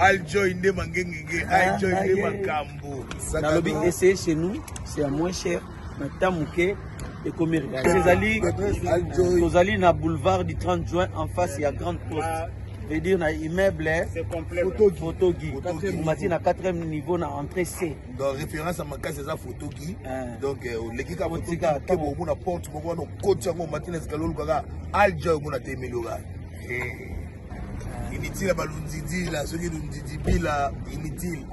Aljoy nde mangengenge, Aljoy nde makambo. Nalobi essayer chez nous, c'est à moins cher. Mais tant que et comme Tozali na boulevard du 30 juin en face, il y a grande poste. Veut dire na immeuble Photogi. On m'a dit na 4e niveau na entrée C. Donc référence à ma case c'est ça Photogi. Donc l'équipe a Photogi que bon na porte bon na coach ngo matin escalon kaka Aljoy mo na temeloga. Inutile balunzidi la soki lunzidi bila inutile.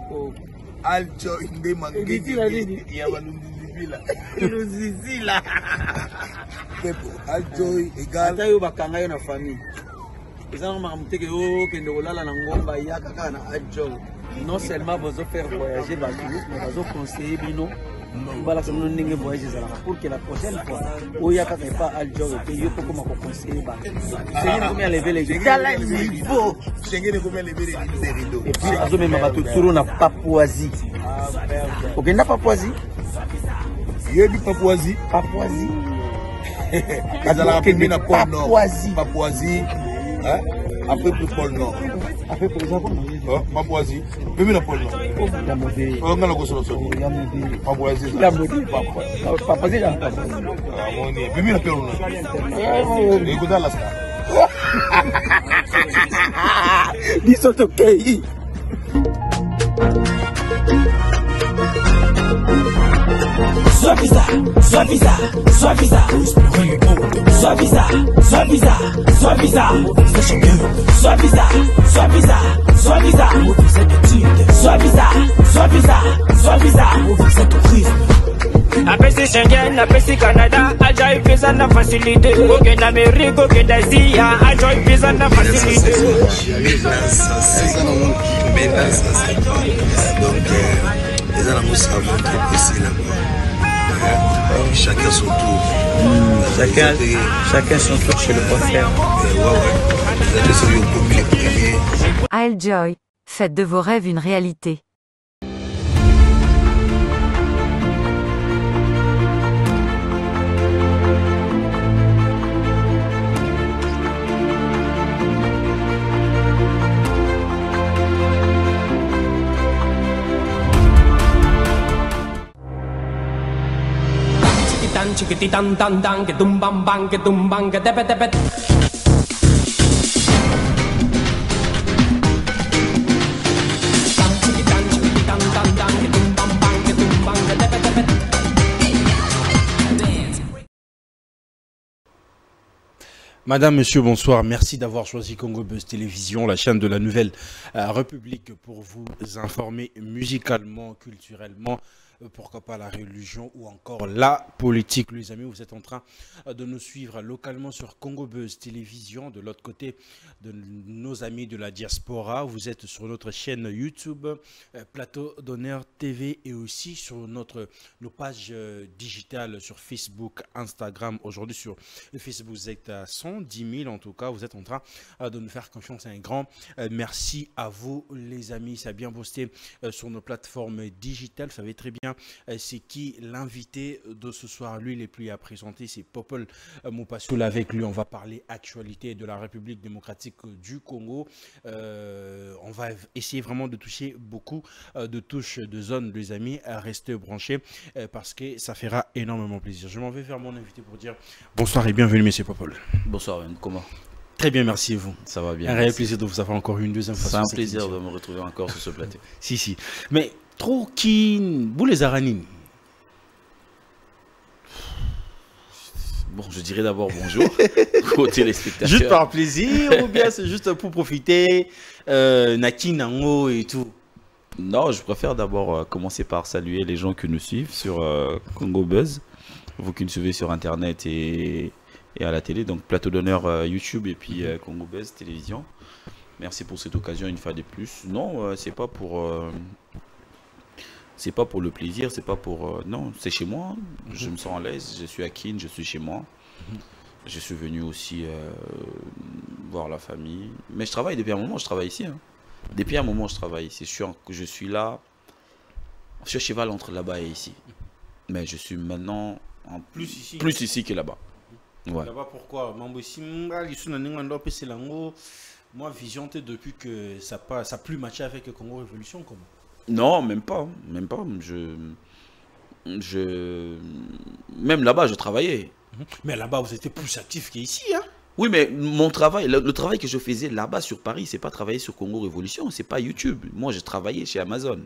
Aljoy nde mangenge ya balunzidi bila. Lunzidi la. Pepo Aljoy égal tayo bakanga yo na famille. Ils muteke yo kende olala na ngomba ya kaka na Aljoy. Non seulement vous faire voyager bateau, mais vous conseiller bino. Voilà ça nous n'ingue voyager ça pour que la prochaine fois où il y a pas Aljoy que yo comment conseiller bateau. C'est combien lever les niveau. C'est combien lever les rideaux. Et puis azo même bateau turu na Papouasie. OK na Papouasie. Yebi Papouasie. Papouasie. Kazala kemina pôle nord. Papouasie. Hein? Après plus pôle nord. Après pour exemple Papouasie. Même la pôle nord. On a la gosse sur. Papouasie. La mode. Papouasie là. Même la pôle nord. Écoute là. Ils sont OK. Suaviza, suaviza, suaviza, suaviza, suaviza, suaviza, suaviza, suaviza, suaviza, suaviza, suaviza, suaviza, apesi Schengen, apesi Canada, Aljoy visa na facilité. Ok n'Amérique, ok d'Asie, Aljoy visa na facilité. Donc les gens savent très précis là. Chacun son tour. Chacun son tour chez le coiffeur. Aljoy, faites de vos rêves une réalité. Chiquiti tan tan tan que tumban que tepe tepe. Madame, monsieur, bonsoir. Merci d'avoir choisi Congo Buzz Télévision, la chaîne de la Nouvelle République, pour vous informer musicalement, culturellement, pourquoi pas la religion ou encore la politique. Les amis, vous êtes en train de nous suivre localement sur Congo Buzz Télévision. De l'autre côté de nos amis de la diaspora, vous êtes sur notre chaîne YouTube, Plateau d'Honneur TV, et aussi sur nos pages digitales sur Facebook, Instagram. Aujourd'hui sur Facebook, vous êtes à 110 000 en tout cas. Vous êtes en train de nous faire confiance. Un grand merci à vous les amis. Ça a bien posté sur nos plateformes digitales. Vous savez très bien c'est qui l'invité de ce soir. Lui, il est plus à présenter, c'est Popol Mopassoul. Avec lui, on va parler actualité de la République démocratique du Congo. On va essayer vraiment de toucher beaucoup de touches de zones, les amis. Restez branchés parce que ça fera énormément plaisir. Je m'en vais vers mon invité pour dire bonsoir et bienvenue, monsieur Popol. Bonsoir, comment? Très bien, merci et vous. Ça va bien. Un réel plaisir de vous avoir encore une deuxième fois. C'est un plaisir de me retrouver encore sur ce plateau. Si. Mais trop qui vous les aranines. Bon, je dirais d'abord bonjour aux téléspectateurs. Juste par plaisir ou bien c'est juste pour profiter, Naki, Nango et tout? Non, je préfère d'abord commencer par saluer les gens qui nous suivent sur Congo Buzz. Vous qui nous suivez sur Internet et à la télé. Donc, Plateau d'Honneur YouTube et puis Congo Buzz Télévision. Merci pour cette occasion une fois de plus. Non, c'est pas pour... c'est pas pour le plaisir, c'est pas pour... non, c'est chez moi, je me sens à l'aise, je suis à Kin, je suis chez moi. Je suis venu aussi voir la famille. Mais je travaille depuis un moment, je travaille ici. Hein. Depuis un moment, je travaille ici. Je suis là, je suis à cheval entre là-bas et ici. Mais je suis maintenant plus ici que là-bas. Ouais. Là-bas, pourquoi? Moi, Vision T, depuis que ça n'a plus matché avec le Congo Révolution, comment? Non, même pas. Même pas. Même là-bas, je travaillais. Mais là-bas, vous étiez plus actif qu'ici, hein? Oui, mais mon travail, le travail que je faisais là-bas sur Paris, c'est pas travailler sur Congo Révolution, c'est pas YouTube. Moi, je travaillais chez Amazon.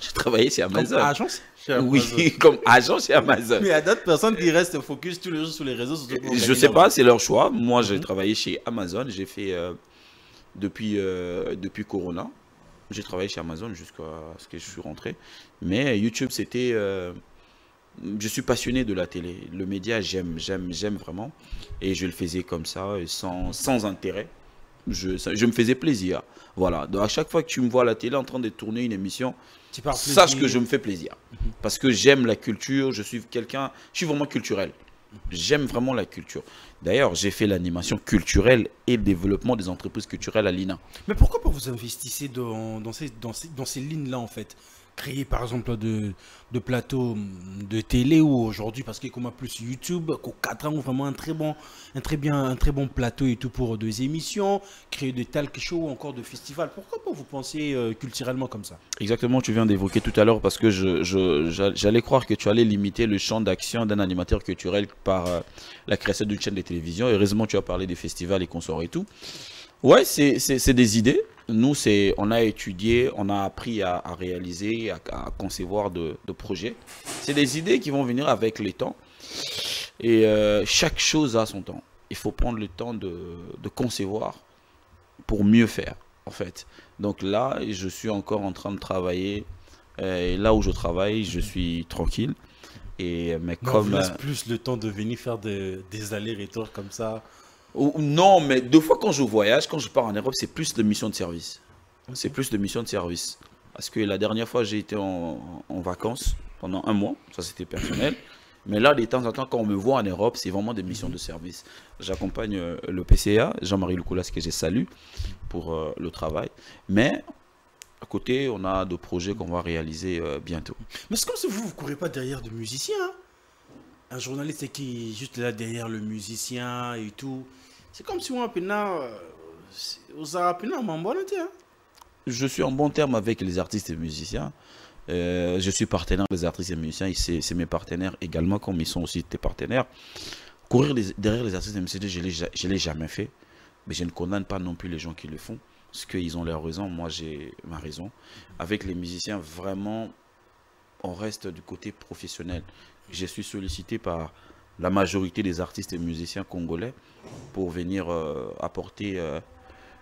Je travaillais chez Amazon. Comme agence chez Amazon. Oui, comme agent chez Amazon. Mais il y a d'autres personnes qui restent focus tous les jours sur les réseaux sociaux. Je sais pas, c'est leur choix. Moi, j'ai travaillé chez Amazon. J'ai fait depuis Corona. J'ai travaillé chez Amazon jusqu'à ce que je suis rentré. Mais YouTube, c'était... je suis passionné de la télé. Le média, j'aime vraiment. Et je le faisais comme ça, sans intérêt. Je me faisais plaisir. Voilà. Donc, à chaque fois que tu me vois à la télé en train de tourner une émission, sache que je me fais plaisir. Parce que j'aime la culture, je suis vraiment culturel. J'aime vraiment la culture. D'ailleurs, j'ai fait l'animation culturelle et le développement des entreprises culturelles à l'INA. Mais pourquoi pas vous investissez dans ces lignes-là, en fait? Créer par exemple de plateaux de télé ou aujourd'hui, parce qu'il y a comme plus YouTube, qu'au 4 ans, vraiment un très bon plateau et tout pour des émissions, créer de talk show ou encore de festivals. Pourquoi pas vous pensez culturellement comme ça? Exactement, tu viens d'évoquer tout à l'heure parce que j'allais croire que tu allais limiter le champ d'action d'un animateur culturel par la création d'une chaîne de télévision. Heureusement, tu as parlé des festivals et consorts et tout. Ouais, c'est des idées. Nous, on a étudié, on a appris à réaliser, à concevoir de projets. C'est des idées qui vont venir avec le temps. Et chaque chose a son temps. Il faut prendre le temps de concevoir pour mieux faire, en fait. Donc là, je suis encore en train de travailler. Et là où je travaille, je suis tranquille. Mais comme... on vous laisse plus le temps de venir faire des allers-retours comme ça. Non, mais deux fois quand je voyage, quand je pars en Europe, c'est plus de mission de service. C'est plus de mission de service. Parce que la dernière fois, j'ai été en vacances pendant 1 mois. Ça, c'était personnel. Mais là, de temps en temps, quand on me voit en Europe, c'est vraiment des missions de service. J'accompagne le PCA, Jean-Marie Loucoulas, que je salue pour le travail. Mais à côté, on a d'autres projets qu'on va réaliser bientôt. Mais c'est comme si vous ne courez pas derrière de musiciens. Hein? Un journaliste qui est juste là derrière le musicien et tout. C'est comme si on Je suis en bon terme avec les artistes et musiciens. Je suis partenaire des artistes et musiciens. C'est mes partenaires également, comme ils sont aussi tes partenaires. Courir derrière les artistes et musiciens, je ne l'ai jamais fait. Mais je ne condamne pas non plus les gens qui le font. Parce qu'ils ont leur raison, moi j'ai ma raison. Avec les musiciens, vraiment, on reste du côté professionnel. Je suis sollicité par la majorité des artistes et musiciens congolais pour venir apporter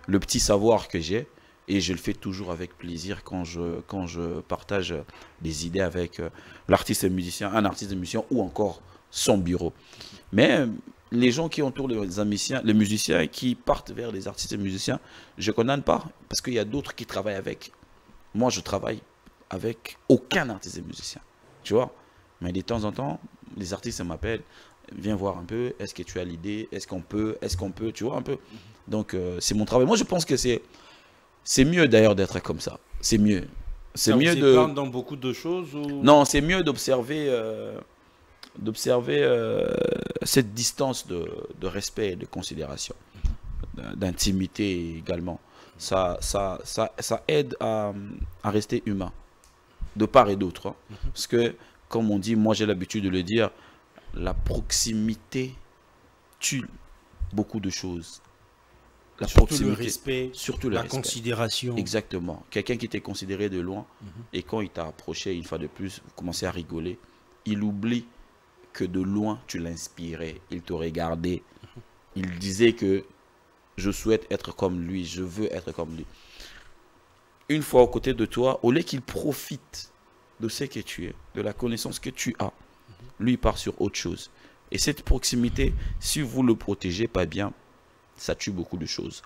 le petit savoir que j'ai. Et je le fais toujours avec plaisir quand je partage des idées avec l'artiste et musicien, un artiste et musicien ou encore son bureau. Mais les gens qui entourent les musiciens qui partent vers les artistes et musiciens, je ne condamne pas parce qu'il y a d'autres qui travaillent avec. Moi, je travaille avec aucun artiste et musicien. Tu vois? Mais de temps en temps, les artistes m'appellent, viens voir un peu, est-ce que tu as l'idée, est-ce qu'on peut, tu vois un peu. Donc c'est mon travail. Moi je pense que c'est mieux d'ailleurs d'être comme ça. C'est mieux. C'est mieux de... dans beaucoup de choses ou... Non, c'est mieux d'observer cette distance de respect et de considération, d'intimité également. Ça aide à rester humain, de part et d'autre. Hein. Parce que, comme on dit, moi j'ai l'habitude de le dire, la proximité tue beaucoup de choses. La proximité, le respect, surtout le respect. Considération. Exactement. Quelqu'un qui t'est considéré de loin, et quand il t'a approché une fois de plus, vous commencez à rigoler, il oublie que de loin tu l'inspirais, il te regardait, il disait que je souhaite être comme lui, je veux être comme lui. Une fois aux côtés de toi, au lieu qu'il profite de ce que tu es, de la connaissance que tu as, lui il part sur autre chose. Et cette proximité, si vous ne le protégez pas bien, ça tue beaucoup de choses.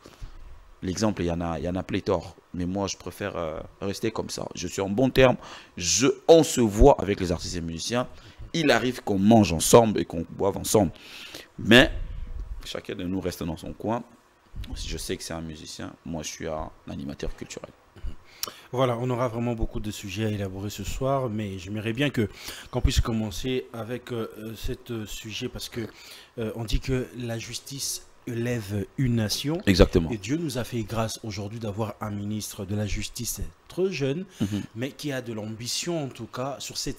L'exemple, il y en a pléthore. Mais moi, je préfère rester comme ça. Je suis en bon terme. On se voit avec les artistes et musiciens. Il arrive qu'on mange ensemble et qu'on boive ensemble. Mais chacun de nous reste dans son coin. Je sais que c'est un musicien. Moi, je suis un animateur culturel. Voilà, on aura vraiment beaucoup de sujets à élaborer ce soir, mais j'aimerais bien qu'on puisse commencer avec ce sujet parce que on dit que la justice élève une nation. Exactement. Et Dieu nous a fait grâce aujourd'hui d'avoir un ministre de la Justice très jeune, mais qui a de l'ambition en tout cas sur ce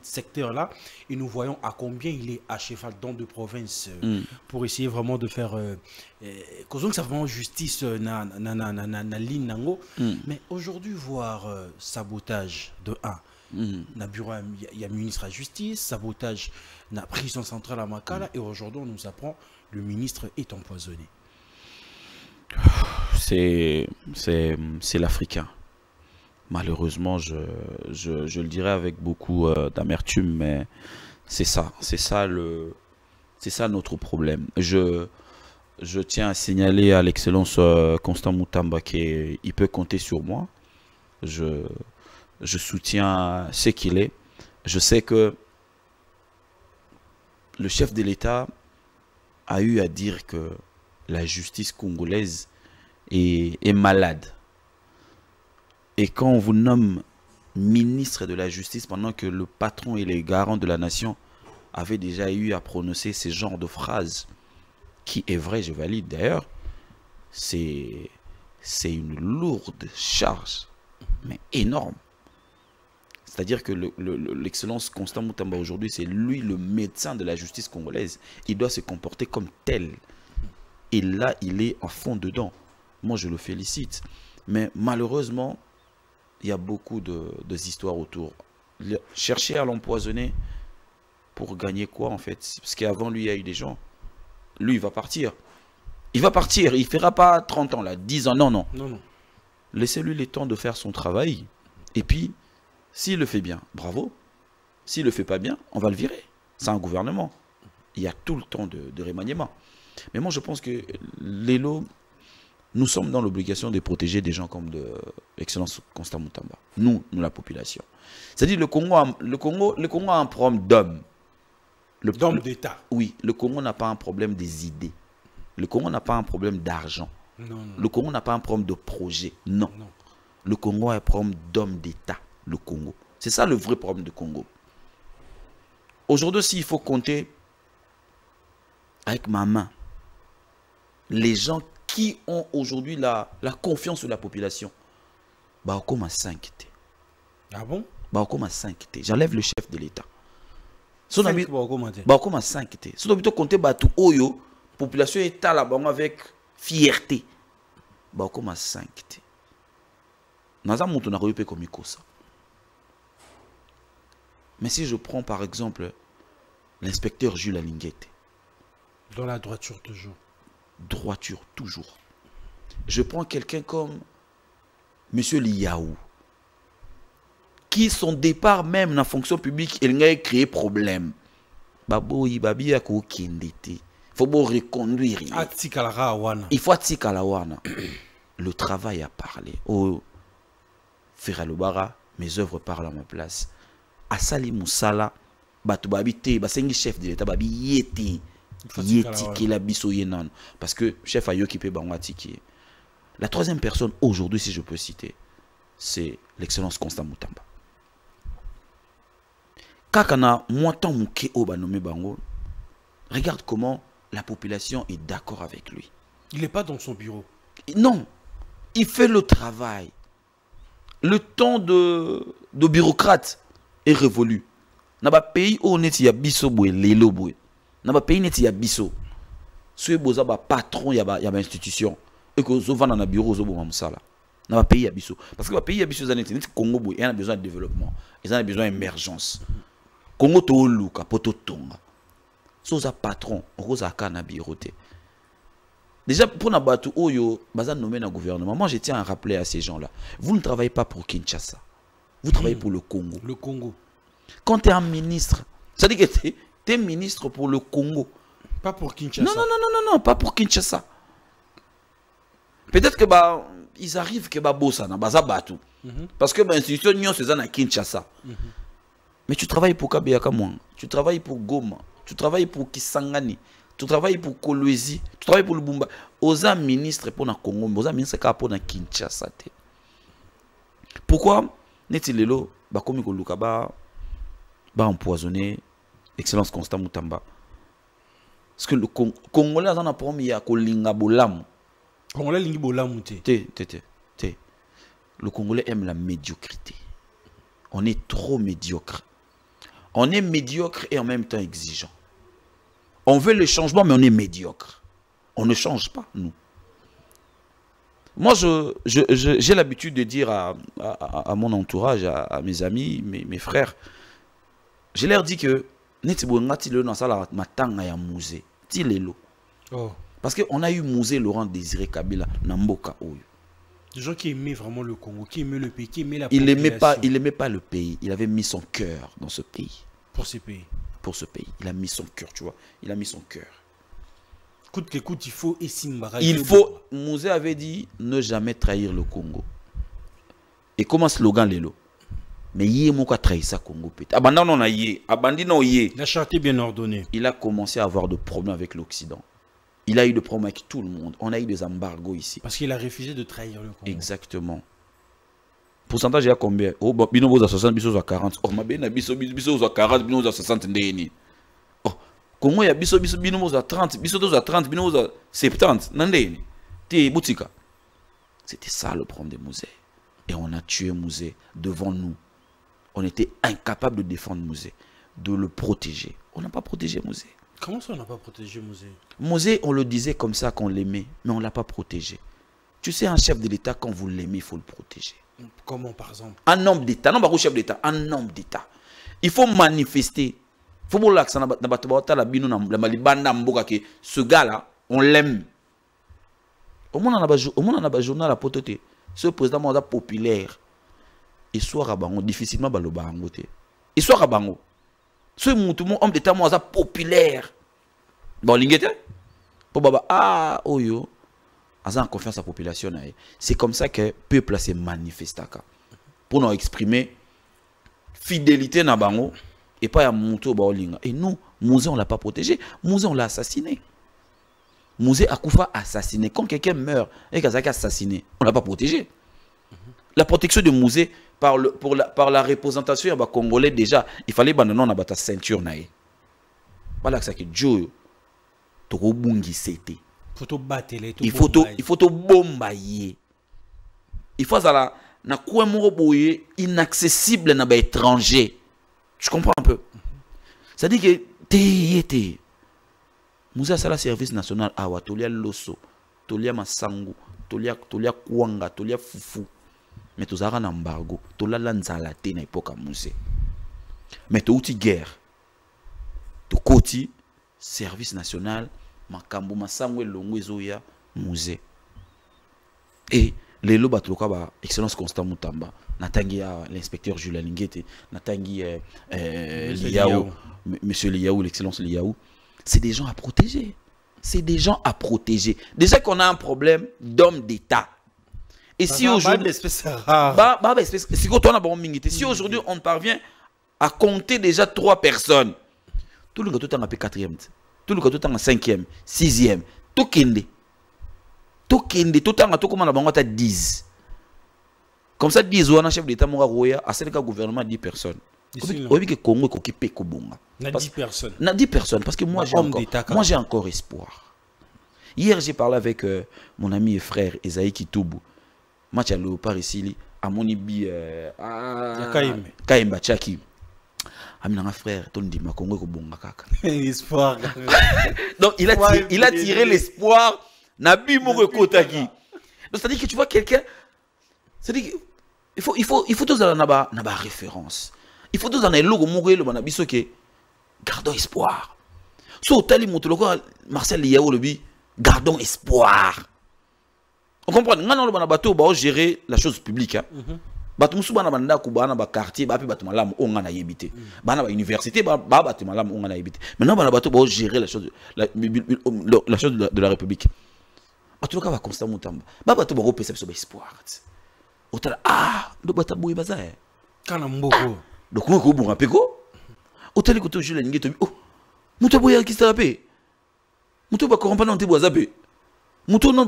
secteur-là. Et nous voyons à combien il est à cheval dans deux provinces pour essayer vraiment de faire... que ça vraiment justice na ligne nango. Mais aujourd'hui, voir sabotage de 1. Na bureau, il y a ministre à justice, sabotage na prison centrale à Makala, et aujourd'hui on nous apprend le ministre est empoisonné. C'est l'Africain. Malheureusement, je le dirais avec beaucoup d'amertume, mais c'est ça notre problème. Je tiens à signaler à l'excellence Constant Moutamba qu'il peut compter sur moi. Je soutiens ce qu'il est. Je sais que le chef de l'État a eu à dire que la justice congolaise est malade. Et quand on vous nomme ministre de la justice pendant que le patron et les garants de la nation avaient déjà eu à prononcer ce genre de phrases, qui est vrai, je valide d'ailleurs, c'est une lourde charge, mais énorme. C'est-à-dire que l'excellence Constant Moutamba aujourd'hui, c'est lui le médecin de la justice congolaise. Il doit se comporter comme tel. Et là, il est à fond dedans. Moi, je le félicite. Mais malheureusement, il y a beaucoup histoires autour. Chercher à l'empoisonner pour gagner quoi en fait? Parce qu'avant lui, il y a eu des gens. Lui, il va partir. Il va partir. Il ne fera pas 30 ans, là, 10 ans. Non, non. Laissez-lui le temps de faire son travail. Et puis, s'il le fait bien, bravo. S'il ne le fait pas bien, on va le virer. C'est un gouvernement. Il y a tout le temps de remaniement. Mais moi, je pense que l'ELO, nous sommes dans l'obligation de protéger des gens comme de l'excellence Constant Moutamba. Nous, la population. C'est-à-dire le Congo a un problème d'hommes. D'hommes d'État. Oui, le Congo n'a pas un problème des idées. Le Congo n'a pas un problème d'argent. Le Congo n'a pas un problème de projet. Non. Le Congo a un problème d'hommes d'État. Le Congo. C'est ça le vrai problème du Congo. Aujourd'hui, s'il faut compter avec ma main, les gens qui ont aujourd'hui la confiance de la population, bah, comme à 5. Ah bon? Bah, comme à 5. J'enlève le chef de l'État. Bah, comme à 5. Si on compter Batu Oyo, population est là avec fierté. Bah, comme à 5. Mais si je prends par exemple l'inspecteur Jules Alinguette. Dans la droiture toujours. Droiture toujours. Je prends quelqu'un comme Monsieur Liaou, qui son départ même dans la fonction publique, il a créé problème. Il faut reconduire. Il faut attikalawana. Le travail a parlé. Oh, Feralobara, mes œuvres parlent à ma place. Asali Moussala, Batu Babite, Basengi chef de l'État, Babi Yeti. Yeti la biso yenan. Parce que chef a yoki pe bangwatiki. La troisième personne aujourd'hui, si je peux citer, c'est l'excellence Constant Moutamba. Kakana Mouatan Mouké Oba nommé Bango, regarde comment la population est d'accord avec lui. Il n'est pas dans son bureau. Non, il fait le travail. Le temps de bureaucrate est révolu. Dans le pays où on est, il y a biso boué, lelo boué. Dans le pays où il y a biso. Si vous avez un patron, il y a une institution. Et que vous avez un bureau, vous avez un sala. Dans le pays, il y a biso. Parce que le pays, il y a biso, il Congo boué, il a besoin de développement. Il a besoin d'émergence. Congo to luka poto tonga. Si vous avez un patron, vous avez un bureau. Déjà, pour Nabatu Oyo, Bazan nommé dans le gouvernement, moi je tiens à rappeler à ces gens-là, vous ne travaillez pas pour Kinshasa, vous travaillez pour le Congo. Le Congo. Quand tu es un ministre, ça dit que tu es ministre pour le Congo. Pas pour Kinshasa. Non, pas pour Kinshasa. Peut-être que ils arrivent que Bossa na Bazabatu. Parce que l'institution c'est à Kinshasa. Mais tu travailles pour Kabeyaka Mwanga, tu travailles pour Goma, tu travailles pour Kisangani. Tu travailles pour Kolwezi, tu travailles pour le Bumba. Oza ministre pour le Congo, oza ministre pour le Kinshasa. Pourquoi Netilelo, comme il empoisonné, excellence Constant Moutamba. Parce que le Congolais a un problème, il y a Kolinga Bolam. Congolais lingi bolam te. Le Congolais aime la médiocrité. On est trop médiocre. On est médiocre et en même temps exigeant. On veut le changement, mais on est médiocre. On ne change pas, nous. Moi, j'ai l'habitude de dire à mon entourage, à mes amis, mes frères, je leur dis que parce qu'on a eu Mouzé Laurent Désiré Kabila, Namboka Oyo. Des gens qui aimaient vraiment le Congo, qui aimaient le pays, qui aimaient la population. Il n'aimait pas le pays. Il avait mis son cœur dans ce pays. Pour ce pays. Pour ce pays. Il a mis son cœur, tu vois. Il a mis son cœur. Coûte que coûte, il faut Mouzé avait dit ne jamais trahir le Congo. Et comment slogan Lelo? Mais il a trahi ça Congo peut-être. La charte est bien ordonnée. Il a commencé à avoir des problèmes avec l'Occident. Il a eu des problèmes avec tout le monde. On a eu des embargos ici. Parce qu'il a refusé de trahir le Congo. Exactement. Pourcentage, il y a combien? Oh, bino à 60, biso à 40. Oh, ma bena biso à 40, bino à 60 ndeni. Oh, Congo ya biso bino à 30, biso à 30, bino à 70 ndeni. Ti boutika. C'était ça le problème de Mouzé. Et on a tué Mouzé devant nous. On était incapable de défendre Mouzé, de le protéger. On n'a pas protégé Mouzé. Comment ça on n'a pas protégé Mouzé? Mouzé, on le disait comme ça qu'on l'aimait, mais on ne l'a pas protégé. Tu sais, un chef de l'État, quand vous l'aimez, il faut le protéger. Comment, par exemple? Un homme d'État, non pas un chef d'État, un homme d'État. Il faut manifester. Il faut voir que ce gars-là, on l'aime. Au moins, on a un journal à pototer. Ce président populaire, il soit rabango, difficilement baloba angote. Il soit rabango. Ce homme d'État populaire. Bon, l'ingénieur, pour baba ah oyo, en confiance à la population. C'est comme ça que le peuple se manifeste pour nous exprimer fidélité na bango et pas à monto baolinga. Et nous, Mouzé on l'a pas protégé, Mouzé on l'a assassiné. Mouzé Akoufa assassiné. Quand quelqu'un meurt et qu'il a assassiné, on l'a pas protégé. La protection de Mouzé par la représentation des Congolais déjà, il fallait abandonner la ceinture naïe. Voilà que ça que Dieu il faut te bombayer. Il faut ça na quoi inaccessible na ba étranger. Tu comprends un peu? Ça dit que t'es Mouzé a le service national awa tolia loso, tolia masangu, tolia kuanga, tolia fufu. Mais tu as un embargo, tu as l'anzala te na époque Mouzé. Mais tu as une guerre. Tu as service national, makambo masangwe longo ezoya Mouzé. Et les loba toloka ba excellence Constant Mutamba, natangi l'inspecteur Julien Lingete, natangi Liaou, monsieur Liaou, l'excellence Liaou. C'est des gens à protéger. C'est des gens à protéger. Déjà qu'on a un problème d'homme d'État. Et si aujourd'hui, si aujourd'hui on parvient à compter déjà 3 personnes, tout le monde est en 4e, tout le monde est en 5e, 6e, tout le monde est 10. Comme ça, 10 ou un chef d'État, à ce gouvernement 10 personnes. Oui, que Congo est occupé Kobonga. 10 personnes. 10 personnes, parce que moi j'ai encore espoir. Hier, j'ai parlé avec mon ami et frère Esaïe Kitoubou. Match à Léopard ici, à mon ibi Kaimba Tchaki. Amina frère, ton dit ma Congo Kobonga kaka. Espoir. Donc il a tiré l'espoir. Nabi Moko Kotaki. Donc c'est-à-dire que tu vois quelqu'un. C'est-à-dire qu'il faut tous avoir une référence. Il faut tous avoir un logo Moko le banabiso que gardons espoir. So tali motoloko Marcel Liao le bi gardons espoir. On comprend? Nous allons gérer la chose publique. Batu musu bana banda kubana ba quartier ba pe batu malamu onga na yebite. Bana ba université ba batu malamu onga na yebite. Maintenant bana batu ba gérer la chose de la République. Batu ka ba Constant Mutamba. Ba batu ba repesa so ba espoir. Otala do bata boy baza. Kana mboko. Donc on ko bonga peko. Otali ko to Julien Ngete. Oh. Muto boya ki sape. Muto ba corrompre na ntebo zape. C'est-à-dire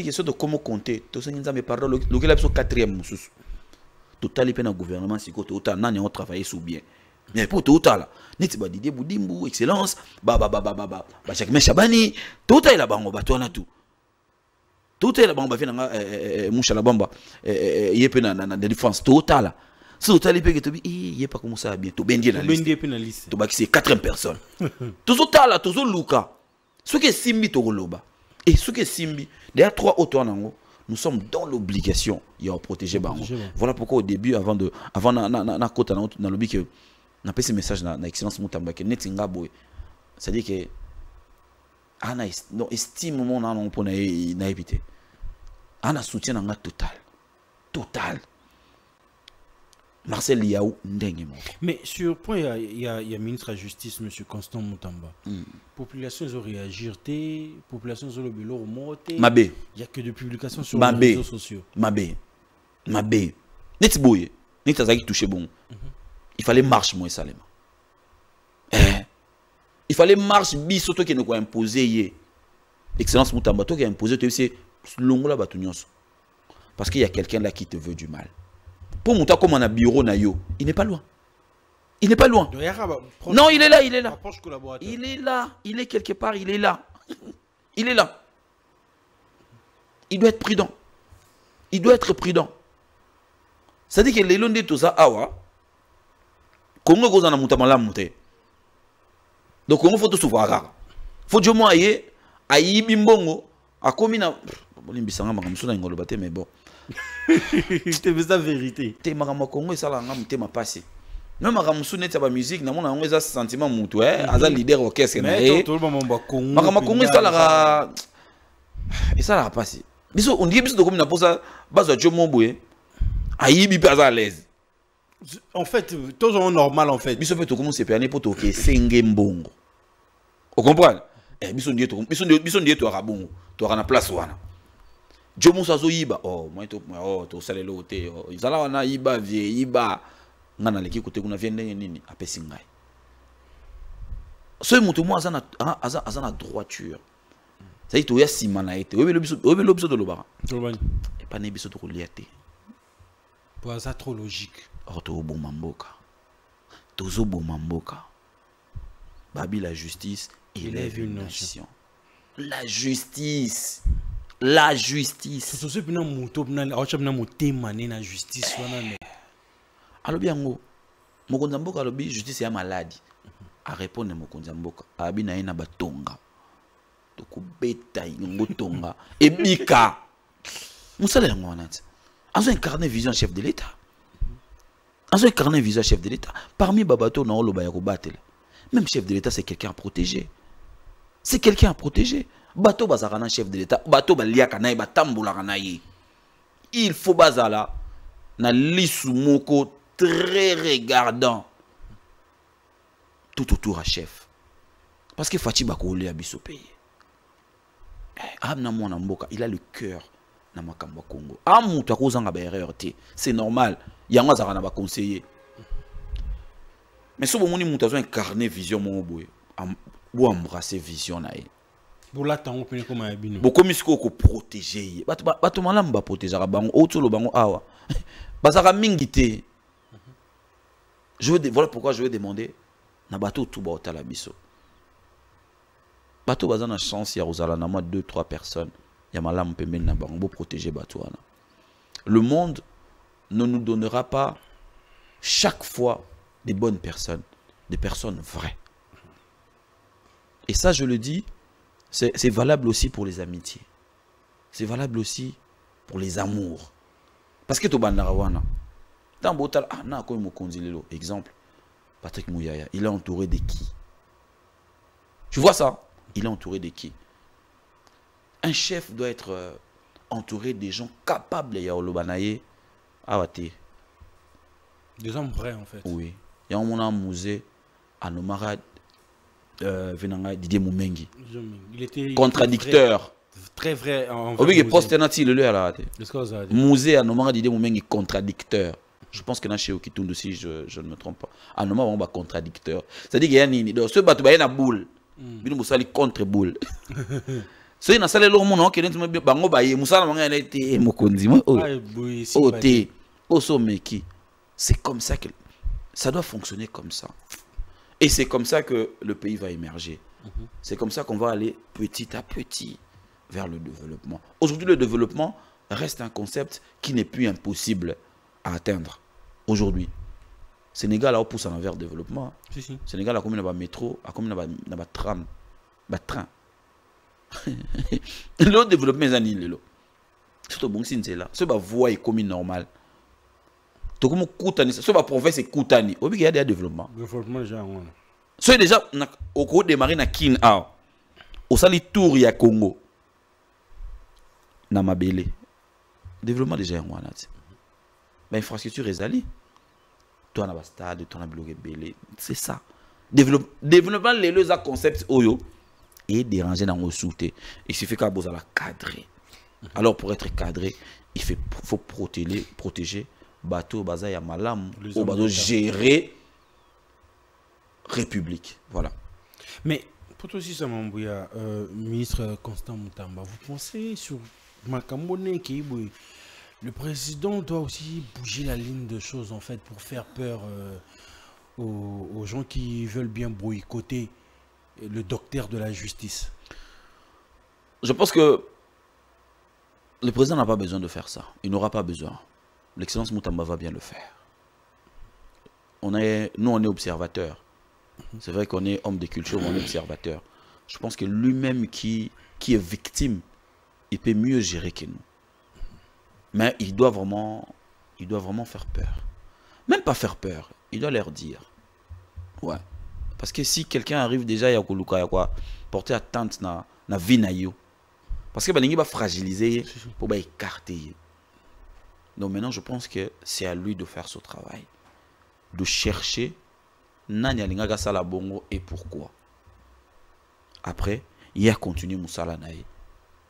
question de comment compter. Total le gouvernement si côté autant on travailler sous bien. mais pour total neti ba Didier Boudimbu excellence ba Jacques Chabani total la bango ba toi na tout total la bango ba fina Moucha la bamba yepe na défense total si total pe que to bi yé pas comme ça bien to bendie na liste to ba ki c'est 4 personnes total tozo luka ce que simbi to goloba et ce que simbi derrière 3 autres nango nous sommes dans l'obligation de protéger Bango. Voilà pourquoi au début, avant na kota na lobby que na pesi message na excellence Mutamba que netinga boy. C'est-à-dire que ana non estime mon nan pour na éviter. Ana soutien na total. Marcel Liaou ndenge. Mais sur point il y a ministre de la Justice monsieur Constant Mutamba. Population ils ont réagi, population ils ont le bureau remonté. Mabé. Il y a que des publications sur les réseaux sociaux. Mabé. Net boye, net azaki touché bon. Il fallait marche moins salema. Il fallait marche biso to qui ne quoi imposer excellence Mutamba to qui a imposé to c'est longo la batunyos. Parce qu'il y a quelqu'un là qui te veut du mal. Pour Mouta comme on a bureau na yo, il n'est pas loin. Il n'est pas loin. Non, il est là. Il est là. Il est quelque part, il est là. Il est là. Il doit être prudent. C'est-à-dire que les londés tout ça, awa. Congo goza na Mouta malam mouté. Donc Congo faut tout souvoir. Faut du moins ayi bimbongo a commis na limbisanga makamsuna ngolo baté mais bon. C'était la vérité. Te makama Congo ça la ngam te ma passé. Non makama sunne ta ba musique na mona ngeza sentiment mutu aza leader orchestre na tout le monde ba Congo. Makama Congo ça la et ça la passé. Biso on dit biso comme na posa bazo jomo boye. Ayibi pas à l'aise. En fait, tout est normal en fait. Biso peut comment c'est perné pour toquer sengembongo. Vous comprenez? Biso ndié to arabongo. To na place wana. Jomo sazo yiba moi to salelo hote izala wana yiba vie yiba ngana leki kote kuna vie ndenge nini apesi ngai so mutu mo azana droiture ça to ya sima na ete obe lobiso to lobara et pas ne biso to liate pour ça trop logique to boma mboka tozo boma mboka babi la justice élève une nation. La justice. La justice. Alors bien, mokonza mboka alobi justice ya maladie. A répondre mokonza mboka. Abi na ina batonga. Toko beta ngo tonga. Ebika. Musala yango wanati. Azo incarner vision chef de l'État. Azo incarner vision chef de l'État. Parmi babato na oloba ya ko batela. Même chef de l'État c'est quelqu'un à protéger. C'est quelqu'un à protéger. Bato bazarana chef de l'État. Bato baliaka na batambola na ye. Il faut bazala na lisu moko très regardant tout autour à chef. Parce que Fati Bakole a biso pays. Amna mwana mboka, il a le cœur na makambo Congo. Amutu akozanga ba erreur te. C'est normal. Yango azarana ba conseiller. Mais si vous avez incarné vision mon boy, vous embrasser vision na ye. Pour l'attendre comme un bino. Beaucoup misko ko protéger. Bato malam ba protéger bango auto lo bango awa. Bazara mingité. Voilà pourquoi je vais demander na bato tout ba otala biso. Bato bazana chance ya rozala na moi 2-3 personnes. Ya malam pembe na bango bo protéger bato wana. Le monde ne nous donnera pas chaque fois des bonnes personnes, des personnes vraies. Et ça, je le dis, c'est valable aussi pour les amitiés. C'est valable aussi pour les amours. Parce que Tobandarawana, dans Botal, exemple, Patrick Mouyaya, il est entouré de qui? Tu vois ça? Il est entouré de qui? Un chef doit être entouré des gens capables de Awate. Des hommes vrais en fait. Oui. Il y a un musée à Nomara Didier Moumengi. Il était contradicteur. Très vrai. Oui, poste le musée à Nomara Didier Moumengi contradicteur. Je pense que dans chez Okitoun aussi, je ne me trompe pas. À Nomara on va contradicteur. C'est-à-dire qu'il y a une idée. Ce bateau il y a une boule. Il y a une contre boule. So il y a une salle de l'homme qui est dans le bango baye. Moussa la manga était mokonzi. Oh te. Oh so meki. C'est comme ça que Ça doit fonctionner comme ça. Et c'est comme ça que le pays va émerger. C'est comme ça qu'on va aller petit à petit vers le développement. Aujourd'hui, le développement reste un concept qui n'est plus impossible à atteindre. Aujourd'hui, Sénégal a poussé vers le développement. Si. Sénégal a comme un métro, a comme un tram, un train. Le développement est un île. Surtout bon signe c'est là. Ce va voie est comme normal. Tout comme Koutani, ce va province est Koutani. Au il y a des développements. Développement déjà. Ce déjà au cours des marines à Kin A. Au sali tour ya Congo. Namabele. Développement déjà en wana. Mais infrastructure est allée. Toi na stade, toi na bloqué belé. C'est ça. Développement les deux concepts oyo et déranger dans le soute. Il suffit qu'à besoin la cadrer. Alors pour être cadré, il faut protéger bateau baza ya malam ou bateau gérer République. Voilà. Mais pour toi aussi, ça m'embrouille, ministre Constant Moutamba, vous pensez sur Makambone qui le président doit aussi bouger la ligne de choses en fait pour faire peur aux gens qui veulent bien boycotter le docteur de la justice? Je pense que le président n'a pas besoin de faire ça. Il n'aura pas besoin. L'excellence Moutamba va bien le faire. Nous, on est observateurs. C'est vrai qu'on est homme de culture, on est observateur. Je pense que lui-même qui est victime, il peut mieux gérer que nous. Mais il doit vraiment faire peur. Même pas faire peur, il doit leur dire. Ouais. Parce que si quelqu'un arrive déjà à quoi porter atteinte na vie na yo. Parce que il va fragiliser pour écarter. Donc maintenant, je pense que c'est à lui de faire ce travail. De chercher Nani Alingaga Sala Bongo et pourquoi. Après, il a continué Moussala Naï.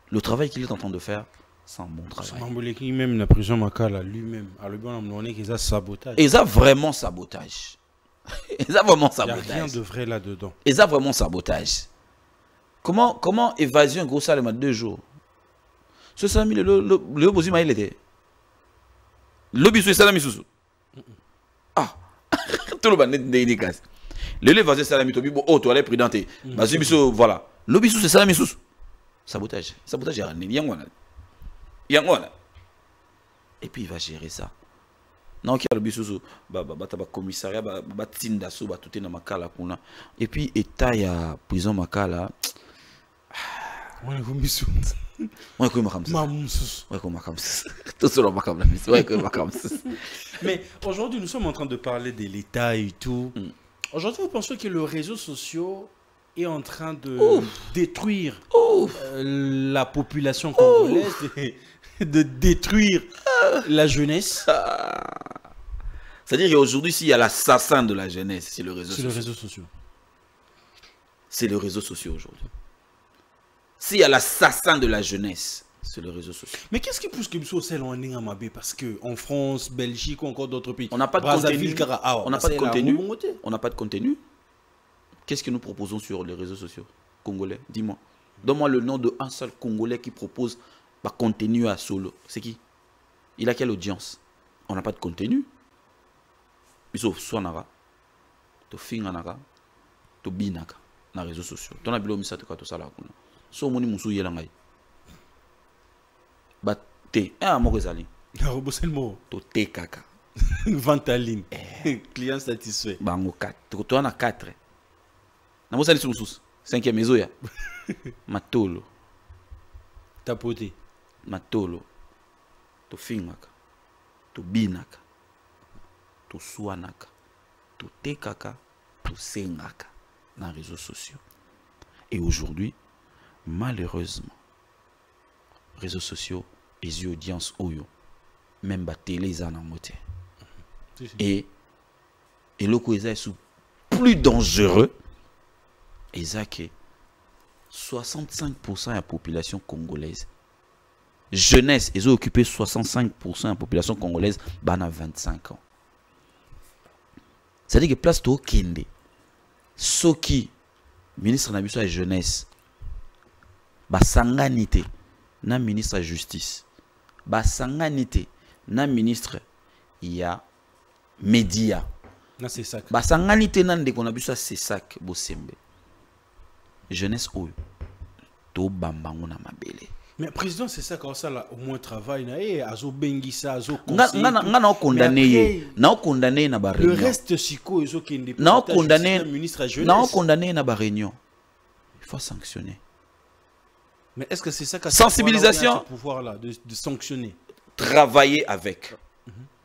Le travail qu'il est en train de faire, c'est un bon travail. Même la prison Makala lui-même, à le bon moment qu'il a sabotage. Et ça vraiment sabotage. Et ça vraiment sabotage. Il n'y a rien de vrai là-dedans. Et ça vraiment sabotage. Comment évasion gros salem à 2 jours? Ce salami le bozima il était. Le bisou salami sous. Ah. Tout le monde n'est pas casse. Le l'évasion salami to bibo oh toi les prédenté. Basu bisou voilà. Le bisou c'est salami sous. Sabotage. Sabotage il y a un et puis il va gérer ça. Non qui a le bisou ba commissariat ba tinda so ba tout na makala kuna. Et puis état ya prison makala. Ouais comme bisou. Ouais comme makam. Mamous. Ouais comme makam. Tout sur makam la bisou. Ouais comme makam. Mais aujourd'hui nous sommes en train de parler de l'État et tout. Aujourd'hui vous pensez que le réseau social est en train de détruire la population congolaise, de détruire la jeunesse. C'est-à-dire qu'aujourd'hui, s'il y a l'assassin de la jeunesse, c'est le réseau social. C'est le réseau social. C'est le réseau social aujourd'hui. S'il y a l'assassin de la jeunesse, c'est le réseau social. Mais qu'est-ce qui pousse que nous sommes en Amabé? Parce qu'en France, Belgique ou encore d'autres pays, on n'a pas de contenu. On n'a pas de contenu. On n'a pas de contenu. Qu'est-ce que nous proposons sur les réseaux sociaux congolais? Dis-moi. Donne-moi le nom d'un seul Congolais qui propose un contenu à solo. C'est qui? Il a quelle audience? On n'a pas de contenu. Sauf Swanara, to Finganaka, to Binaka, dans les réseaux sociaux. Ton abilo misate kwa to sala kuna. So moni musu yelangai. Batte, moko ezali. Le mot. To te kaka. Vente en ligne. Client satisfait. Bango 4. To na 4. Na mosali susus. 5e maison ya. Matolo. Tapoté. Matolo. To Fingaka. To Binaka. To Swanaka. To tekaka. To sengaka. Dans les réseaux sociaux. Et aujourd'hui, malheureusement, réseaux sociaux, les audiences oyo, même la télé, ils en ont moté. Et le Kouéza est plus dangereux. Et ça que 65% de la population congolaise, jeunesse, ils ont occupé 65% de la population congolaise, à 25 ans. C'est-à-dire que place to kende. Soki, ministre de la jeunesse, basanganité, na ministre de la justice, basanganité, na ministre, il y a médias, Non, c'est ça. Basangani tenande qu'on a bu ça c'est ça Bosembe. Jeunesse ou to bambango na mabele. Mais président, c'est ça quand ça là au moins travail na azo bengisa azo conseil. Na condamné na ba réunion. Le reste siko ezo kende. Na condamné ministre à jeunesse. Na condamné na ba réunion. Il faut sanctionner. Mais est-ce que c'est ça qu'a sensibilisation pouvoir là de sanctionner? Travailler avec.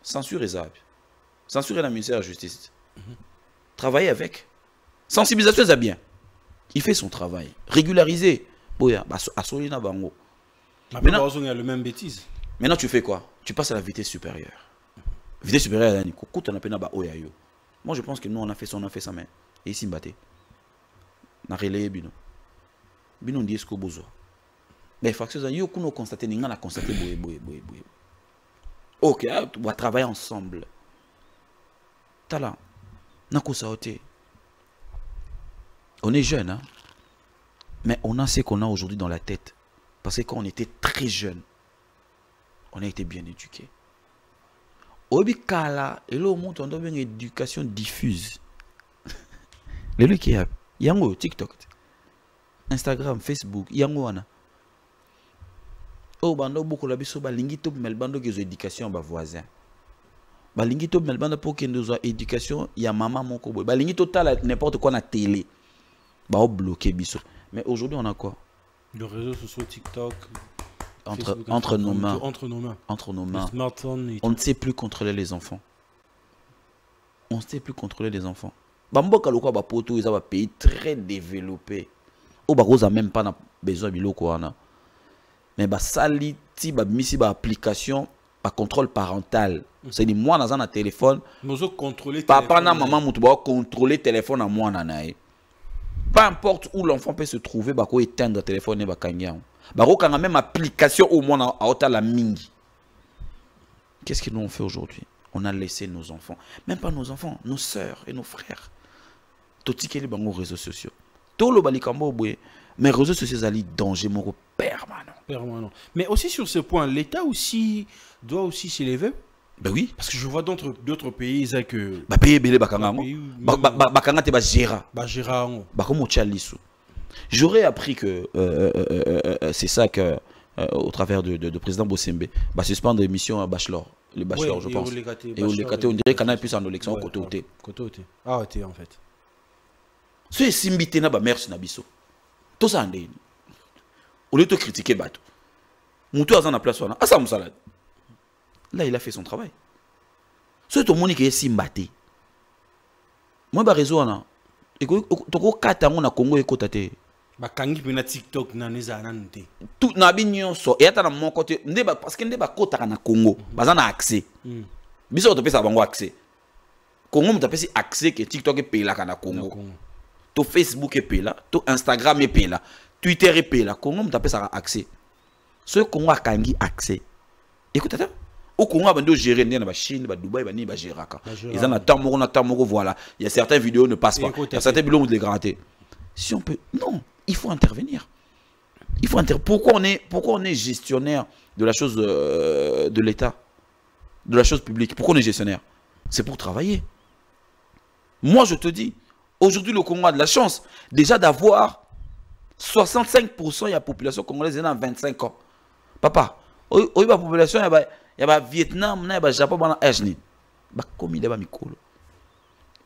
Censure et censurer la ministère de la Justice. Travailler avec. Sensibilisation, c'est bien. Il fait son travail. Régulariser. Maintenant, il y a le même bêtise. Maintenant, tu fais quoi? Tu passes à la vitesse supérieure. Vitesse supérieure, moi, je pense que nous, on a fait ça, mais et ici, on a relayé Bino. Bino, on dit ce qu'on a besoin. Mais il faut constater, on a constaté. Ok, on va travailler ensemble. Tala, on est jeune, hein? Mais on a ce qu'on a aujourd'hui dans la tête. Parce que quand on était très jeune, on a été bien éduqués. Obi kala, et là, on a une éducation diffuse. Les gens qui ont Yango, TikTok, Instagram, Facebook, Yango, ana. Oh, bando beaucoup la biso balingi top mel bando que éducation ba voisin. Balingi top mel bando pour que nous éducation ya maman mon kobo. Balingi total n'importe quoi na télé. Ba bloquer biso. Mais aujourd'hui on a quoi? Le réseau social TikTok entre nos mains. Entre nos mains. Entre nos mains. Smartphone. On ne sait plus contrôler les enfants. On ne sait plus contrôler les enfants. Bamboka lokwa ba poto ils ont un pays très développé. O ba rosa même pas besoin biloko wana. Mais bah sali ti bah misi bah application bah contrôle parental. C'est dit moi dans un téléphone. Nous contrôler. Papa na maman mutu bah contrôler téléphone à moi nanae. Peu importe où l'enfant peut se trouver bah ko éteindre le téléphone et bah kanya. Bah ko kanga même application au moins à ota la mingi. Qu'est-ce que nous on fait aujourd'hui? On a laissé nos enfants, même pas nos enfants, nos sœurs et nos frères. Totikeli bango réseaux sociaux. Tolo balikambo boye. Mais les réseaux sociaux sont danger permanent. Mais aussi sur ce point, l'État aussi doit aussi s'élever. Ben oui. Parce que je vois d'autres pays que. Bah pays belé bakanga. Bakanga te ba géra. Ba géra. Ba comme chalisu. J'aurais appris que c'est ça que au travers de président Bosembe, bah suspendre l'émission à bachelor, le bachelor je pense. Et on dirait qu'on a plus en élection côté. Ah ouais en fait. Ce simbité na ba merci na biso. Tout ça andé. Au lieu de critiquer bateau. Moutou a en place wana. Ah ça salade. Là il a fait son travail. Ce tout monde qui est simbaté. Moi ba réseau wana. Et toko kata ngona Congo ekotate. Ba kangi pena TikTok na neza nante. Tout na binyo so et ata na mon côté ndeba parce que ndeba kota na Congo. Baza na accès. Biso to pesa bango accès. Congo mutapesi accès que TikTok e paye la kana Congo. To Facebook est là, to Instagram est là, Twitter est là. Congo m'tape ça accès. Ce Congo a kangi accès. Écoute ça. Au Congo a bando gérer na ba Chine, ba Dubaï, ba ni ba Géraka. Ils en attendent voilà. Il y a certaines vidéos ne passent pas. Il y a certaines vidéos où les gratter. Si on peut non, il faut intervenir. Il faut pourquoi on est gestionnaire de la chose de l'État, de la chose publique? Pourquoi on est gestionnaire? C'est pour travailler. Moi je te dis aujourd'hui, le Congo a de la chance déjà d'avoir 65% de la population congolaise dans 25 ans. Papa, la population, il y a Vietnam, il y a Japon, il y a Mikolo.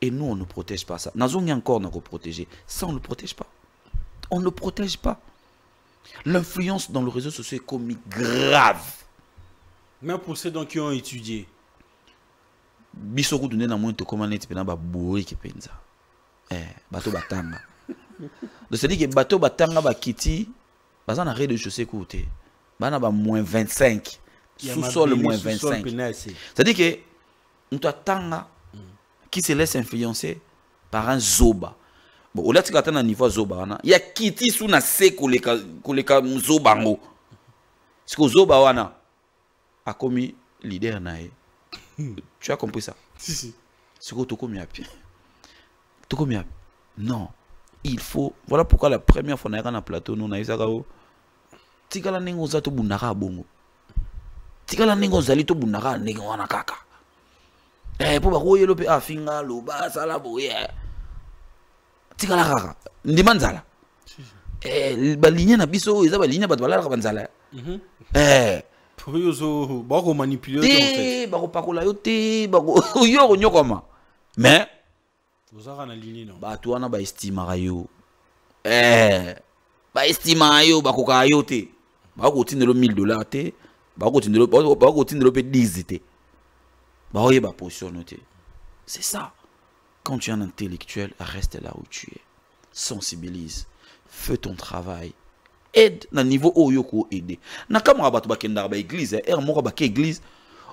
Et nous, on ne protège pas ça. Nous avons encore à protéger. Ça, on ne le protège pas. On ne le protège pas. L'influence dans le réseau social est comme grave. Même pour ceux qui ont étudié. Bisoko donné na moins de comment net pena ba bourri qui penza. Bateau batanga. Donc c'est dire que bateau batanga ba kiti baza na rez de chaussée côté. Bana ba moins 25. Sous-sol moins 25. C'est-à-dire que on t'attanga qui se laisse influencer par un zoba. Bon, au lieu de attendre à niveau zoba, il y a kiti sous na se koleka zoba ngo. C'est que zoba wana a commis leader nae. Tu as compris ça? Si. C'est que tu commis à pied. Non, il faut. Voilà pourquoi la première fois qu'on a un plateau, nous avons dit Tigala nengo zato bunaka bongo. Tigala nengo zalito bunaka nengo wana kaka. Pour bako yelo pe afinga loba sala boye. Tikala kaka. Ndimanzala. Ba ligne na biso eza ba ligne ba bala ka banzala. Pour yozo bako manipuler en fait. Bako pakola yo te bako yo nyokoma. Mais ozaka na ligne non. Ba to wana ba estima yo. Ba estima yo bako ka yo te. Bako tindelo $1000 te. Bako tindelo pe 10 te. C'est ça. Quand tu es un intellectuel, reste là où tu es. Sensibilise. Fais ton travail. Aide. Na niveau où yoko aider. Na kamera batu bakenda ba église, moko ba église.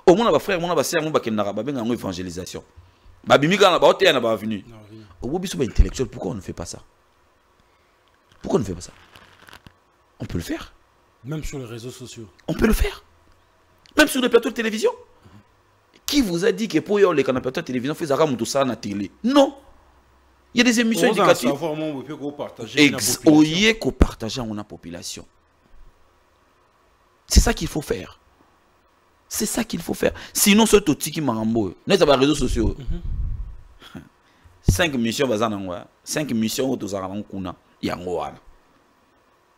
Au moins ba frère, mon ba sœur, mon bakenda ba benga évangélisation. Ba bimika na ba hôtel na ba venu. Au bout biso ba intellectuel, pourquoi on ne fait pas ça? Pourquoi on ne fait pas ça? On peut le faire. Même sur les réseaux sociaux. On peut le faire. Même sur les plateaux de télévision. Qui vous a dit que pour les canapés de télévision, fait ça à la télé? Non. Il y a des émissions éducatives. Qu'on partage à la population. C'est ça qu'il faut faire. C'est ça qu'il faut faire. Sinon, ce tout qui marambo, n'est pas les réseaux sociaux. 5 missions bazana 5 missions au tozara kuna yangoana.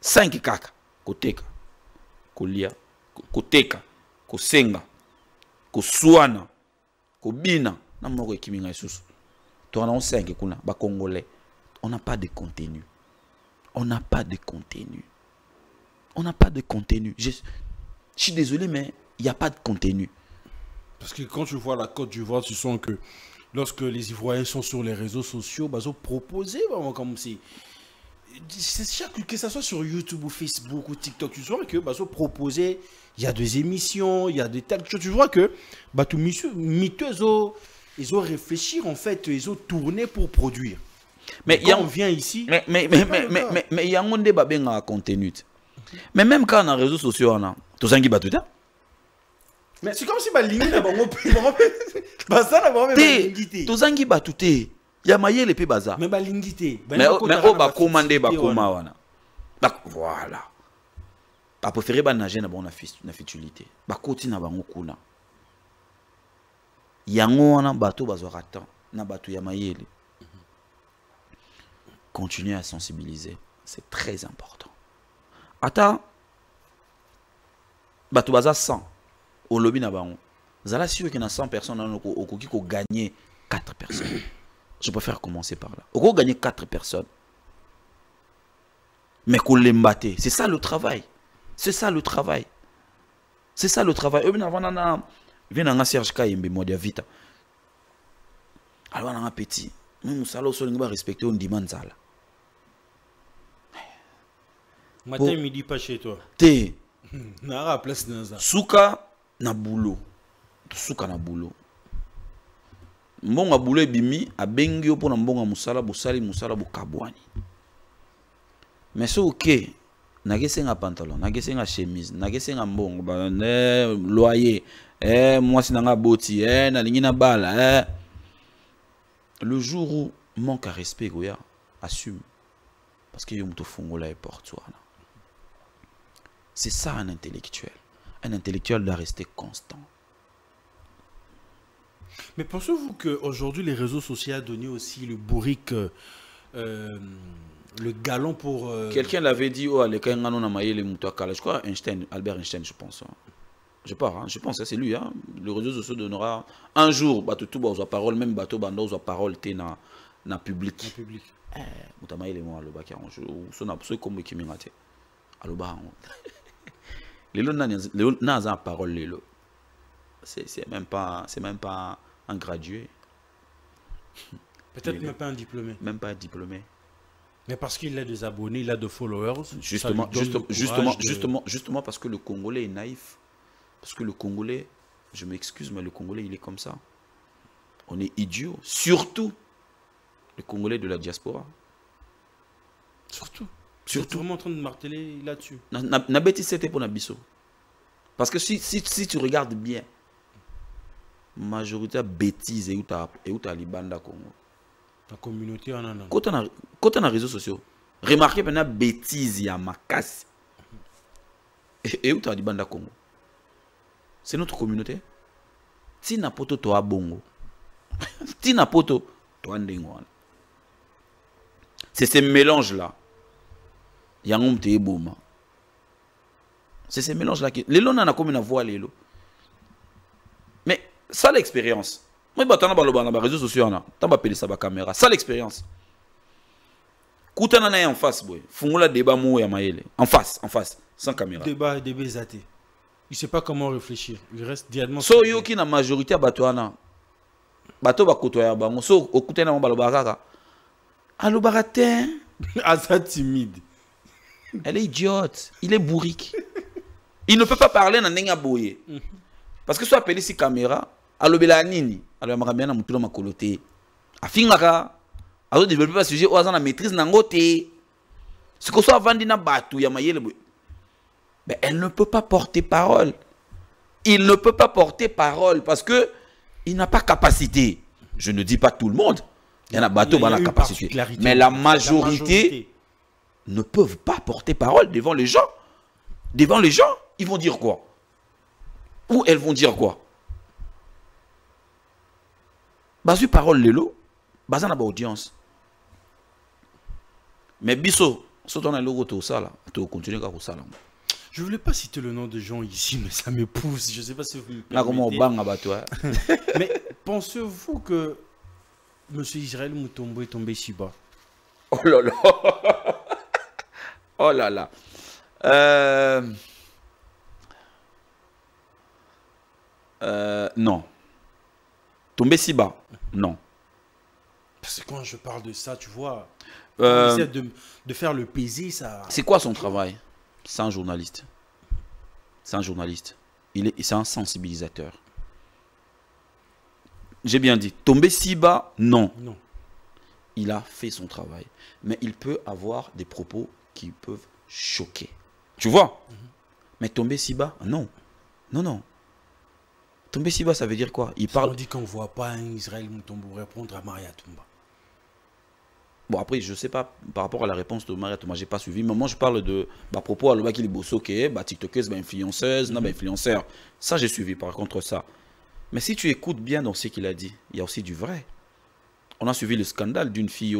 5 kaka koteka kolia koteka kosenga Kosuana, Kobina, na moko ekiminga isusu. To ana 5 kuna ba congolais. On n'a pas de contenu. On n'a pas de contenu. On n'a pas de contenu. Je suis désolé mais il n'y a pas de contenu. Parce que quand tu vois la Côte d'Ivoire, tu sens que lorsque les Ivoiriens sont sur les réseaux sociaux, bah, ils ont proposé vraiment comme si que ce soit sur YouTube ou Facebook ou TikTok, tu vois que bah, ils ont proposé. Il y a des émissions, il y a des telles choses. Tu vois que bah, tout miteux, ils ont réfléchi en fait, ils ont tourné pour produire. Mais quand on vient ici, mais il y a un débat bien contenu. Mais même quand on a les réseaux sociaux, on a tout ça qui bat tout ça. Mais c'est comme si bah ligne là, bah ça là, bah tout ça qui bat tout il y a maillé les pays bazar. Mais bah l'ingité. Mais on va commander bah comment wana. Voilà. Ba préféré ba nager na bon na futilité. Ba koti na bango kuna. Yango wana bato bazwaka temps na bato ya mayele. Continuez à sensibiliser, c'est très important. Attends. Bato baza 100 au lobby na bango. Zala sûr qu'il y a 100 personnes au qui ko gagner 4 personnes. Je préfère commencer par là. Au ko gagner 4 personnes. Mais qu'on l'embate, c'est ça le travail. C'est ça le travail. C'est ça le travail. Viens dans Serge Kayembe Modia Vita. Alors on a un petit. Nous allons respecter on demande ça là. Matin midi pas chez toi. Té. Na place dans ça. Souka na boulot. Souka na boulot. Mbonga boulot bimi abengi yo pona mbonga musala busali musala bukabwani. Mais c'est ok. Nagesenga pantalon, nagesenga chemise, nagesenga mbongo, ba loyer, moi sinanga boti, na lingina bala, Le jour où manque à respect, goya, assume. Parce que yo mto fungola et porte toi. C'est ça un intellectuel. Un intellectuel doit rester constant. Mais pensez-vous qu'aujourd'hui les réseaux sociaux ont donné aussi le bourrique le galon pour... Quelqu'un l'avait dit, oh, je crois Einstein, Albert Einstein, je pense. Je pars, hein, je pense que c'est lui. Hein. Le réseau social donnera un jour, tout bas, parole, même bateau, bando, parole, na public. public. Mutamaïle, moi, le bac, son absolu comme qui m'ingate. Aloba, les lots n'a parole, les lots. C'est même pas un gradué. Peut-être même pas un diplômé. Même pas un diplômé. Mais parce qu'il a des abonnés, il a des followers. Justement parce que le Congolais est naïf. Parce que le Congolais, je m'excuse, mais le Congolais, il est comme ça. On est idiot. Surtout le Congolais de la diaspora. Surtout. Je suis vraiment en train de marteler là-dessus. Na bêtise c'était pour Nabiso. Parce que si tu regardes bien, majorité de bêtises et où tu as Libanda Congo. La communauté en a. Quand on a les réseaux sociaux, remarquez que bêtises, il y a ma casse. Et où tu as Libanda Congo. C'est notre communauté. Si n'a pas toi bongo, Tina poto. C'est ces mélanges-là. Yangum te bouma. C'est ces mélanges-là qui. Les lots, on a comme une voix, les lots. Mais ça, l'expérience. Moi, je vais dans les réseaux sociaux. Je vais appeler ça la caméra. Ça, l'expérience. Koutana en face, boy. Fungula débat mou ya maele. En face, sans caméra. Débat zaté. Il ne sait pas comment réfléchir. Il reste directement. So yo qui na majorité à Batouana. Bato ba kotoya bango. So okutena mo balobaka. Allo baratin. Asa timide. Elle est idiote. Il est bourrique. Il ne peut pas parler dans nenga boye. Parce que soit appelé si caméra, allo bela nini. Allo makamia na mutulo makolote. Afingaka. Allo développer pas sujet au na maîtrise nangote. Ce que soit vandi na batu ya mayele boye. Mais elle ne peut pas porter parole. Il ne peut pas porter parole parce que il n'a pas capacité. Je ne dis pas tout le monde. Il y en a bateau dans la capacité. Mais la majorité ne peuvent pas porter parole devant les gens. Devant les gens, ils vont dire quoi? Ou elles vont dire quoi? Basu parole lelo, basan na audience. Mais biso, saute on a logo tout ça là, tu continues à ça là. Je voulais pas citer le nom de gens ici, mais ça me pousse. Je sais pas si vous me permettez. Mais pensez-vous que M. Israël Mutombo est tombé si bas? Oh là là. Oh là là. Non. Tombé si bas? Non. Parce que quand je parle de ça, tu vois, on essaie de faire le baiser, ça... C'est quoi son travail? C'est un journaliste. C'est un journaliste. C'est un sensibilisateur. J'ai bien dit. Tomber si bas, non. Non. Il a fait son travail. Mais il peut avoir des propos qui peuvent choquer. Tu vois? Mais tomber si bas, non. Non, non. Tomber si bas, ça veut dire quoi? Il parle... On dit qu'on ne voit pas un Israël Mutombo répondre à Maria Toumba. Bon, après, je ne sais pas par rapport à la réponse de Maria Toumba, je n'ai pas suivi. Mais moi, je parle de propos à l'oba qui est bossoké, tiktokeuse, influenceuse, influenceur. Ça, j'ai suivi par contre ça. Mais si tu écoutes bien dans ce qu'il a dit, il y a aussi du vrai. On a suivi le scandale d'une fille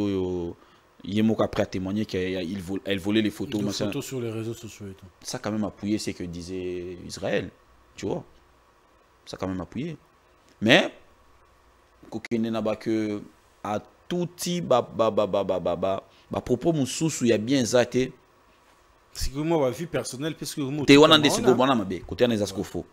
Yemok après a témoigné qu'elle volait les photos. Des photos sur les réseaux sociaux et tout. Ça a quand même appuyé ce que disait Israël. Tu vois? Ça a quand même appuyé. Mais, que à tout type, propos moussous, il y a bien zaté. C'est que moi, ma vie personnelle, puisque vous t'es on a des secondes, on a ma bé, côté on a des ascofo.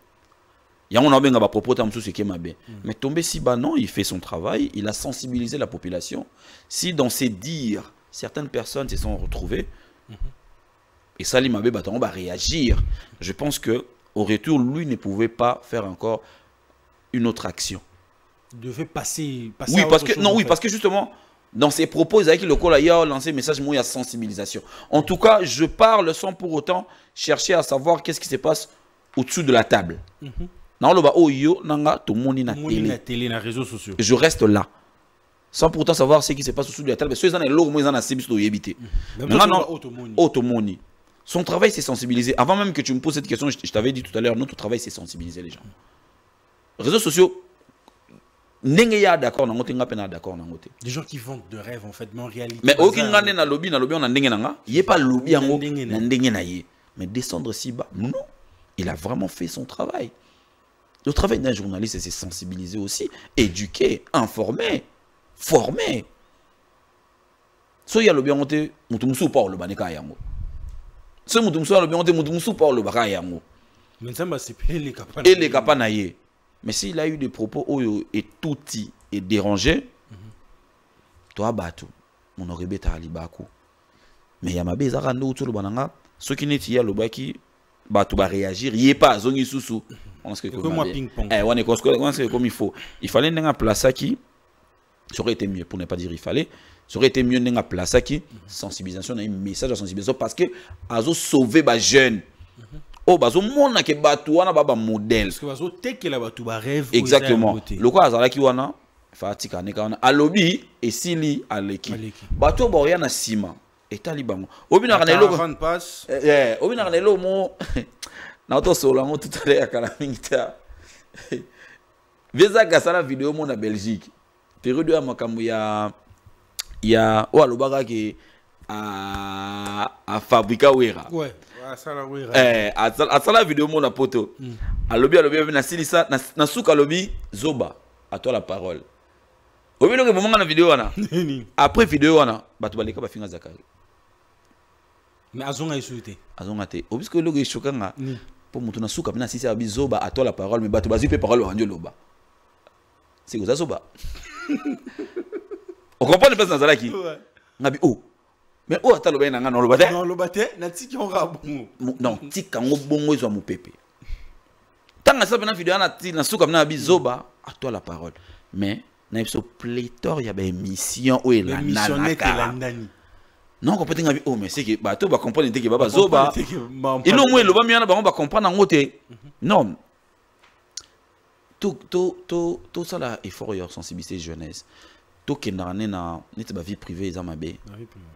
Il y a un homme qui a propos tam sous qui est ma bé. Mais tomber si bas, non, il fait son travail, il a sensibilisé la population. Si dans ses dires, certaines personnes se sont retrouvées, et ça, il m'a bé, on va réagir. Je pense que au retour, lui ne pouvait pas faire encore une autre action. Il devait passer oui, parce que, non, oui, parce que justement, dans ses propos, il a lancé un message, il y a sensibilisation. En tout cas, je parle sans pour autant chercher à savoir qu'est-ce qui se passe au-dessous de la table. Je reste là. Sans pour autant savoir ce qui se passe au-dessous de la table. Son travail, c'est sensibiliser. Avant même que tu me poses cette question, je t'avais dit tout à l'heure, notre travail, c'est sensibiliser les gens. Réseaux sociaux, des gens qui vendent de rêves en fait, mais en réalité. Mais aucun gars n'a lobby, on a ndengena. Il n'y a pas lobby en mais descendre si bas, non. Il a vraiment fait son travail. Le travail d'un journaliste, c'est sensibiliser aussi, éduquer, informer, former. So il y a lobby on te mutumsu pas le baneka yango. So mutumsu lobby on te mutumsu pas le baka yango. Mais ça m'a c'est les capas. Et les capas naïe. Mais s'il a eu des propos et tout est dérangé, toi, batou, mon orébé ta alibaku. Mais il y a ma bézara no tout le bananga, ce qui n'est pas le baki, batou va réagir, il n'y a pas zongi sous. On sait que comme ping-pong. On est comme il faut. Il fallait n'en place qui, ça aurait été mieux, pour ne pas dire il fallait, ça aurait été mieux n'en place qui, sensibilisation, un message de sensibilisation, parce que azo sauver les jeunes. Oh, bazo mona ke batu wana baba modèle. Parce que bazo teke la batu ba rêve. Exactement. Le quoi azala ki wana fatika neka wana alobi esili aleki. Batu ba ya na sima etali bango. Obina kanelo. Obina kanelo mo na to solo ngo tout à l'heure kala mingita. Veza gasala vidéo mo na Belgique. période ya makambo ya o alobaka ke a fabrica wera. Ouais. Asala wera. Asala vidéo mon na poto. Alobi na silisa na suka alobi zoba à toi la parole. Obi lo ke moment na vidéo wana. Après vidéo wana batu baleka ba finga Zakari. Mais azonga isouté. Azonga te. Obi que lo ke chokanga. Pour mutu na suka na silisa abi zoba à toi la parole mais batu bazi pe parole wanjo loba. C'est quoi ça zoba? On comprend le personne Zalaki. Ngabi oh. Mais oh ata loba nanga no loba te. Non loba te na tiki on rabongo. Non, tika ngo bongo ezwa mupepe. Tanga sa na vidéo na suka na abi zoba à toi la parole. Mais na so pléthore ya ba émission o la nana. Non comprendre ngabi oh mais c'est que bato ba comprendre te que baba zoba. Et non moi loba miana ba comprendre ngote. Non. Tout ça là effort et sensibilité jeunesse. Tout qui na net ba vie privée ezamabe.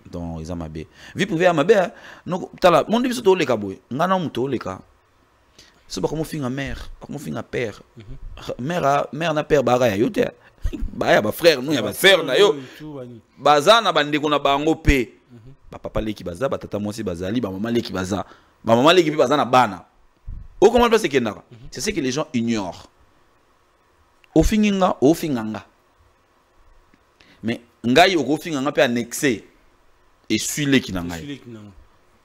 Donc ezamabe. Vie privée amabe non tala mon dibiso to leka boy. Ngana muto leka. So ba comment finga mère, comment finga père. Mère na père ba ya yote. Ba ya ba frère nous ya ba frère na yo. Baza na bandeko na bango pe. Ba papa leki baza ba tata mosi bazali ba maman leki baza. Ba maman leki baza na bana. O comment pas c'est que c'est ce que les gens ignorent. Au finganga. Mais ngai au finganga peut annexer et suit les qui n'angai.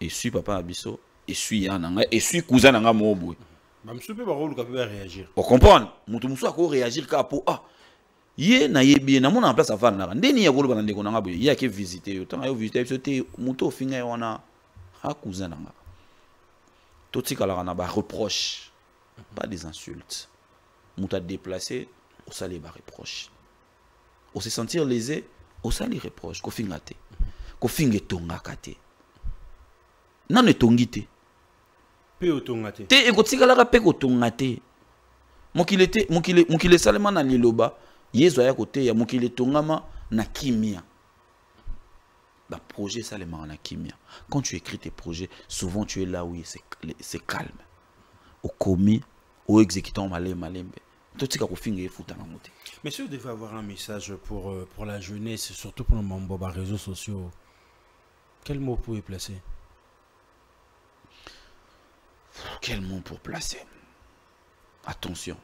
Et suit papa abisso et suit yananga et suit cousin nanga mobo. Ba msupe ba rôle ka peut réagir. On comprend. Mutu musu ako réagir ka po ah. Ye na yebi na mona en place avant na. Ndeni ya rôle ba ndeko nanga boye. Ya ke visiter yo. Tanga yo visiter biso te mutu finga wana ha cousin nanga. Toti kala na ba reproche. Pas des insultes. Mutu a déplacé au salé ba reproche. Au se sentir lésé, au salé reproche ko fingate. Ko finge tonga kate. Nan etongite. Pe otongate. Te ekotika la pe ko tongate. Mokile salema na liloba, yezo ya kote ya mokile tongama na kimia. Ba projet salema na kimia. Quand tu écris tes projets, souvent tu es là où c'est calme. Au commis, au exécutant malembe. Mais si vous devez avoir un message pour la jeunesse, surtout pour les réseaux sociaux, quel mot pouvez placer? Quel mot pour placer? Attention.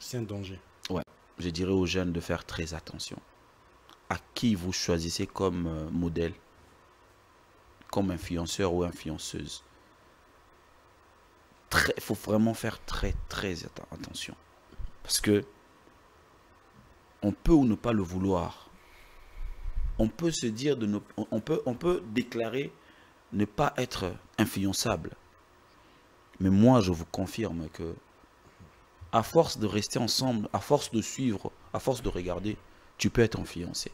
C'est un danger. Ouais, je dirais aux jeunes de faire très attention. À qui vous choisissez comme modèle, comme influenceur ou influenceuse. Il faut vraiment faire très attention. Parce que on peut ou ne pas le vouloir. On peut se dire, on peut déclarer ne pas être influençable. Mais moi, je vous confirme que à force de rester ensemble, à force de suivre, à force de regarder, tu peux être influencé.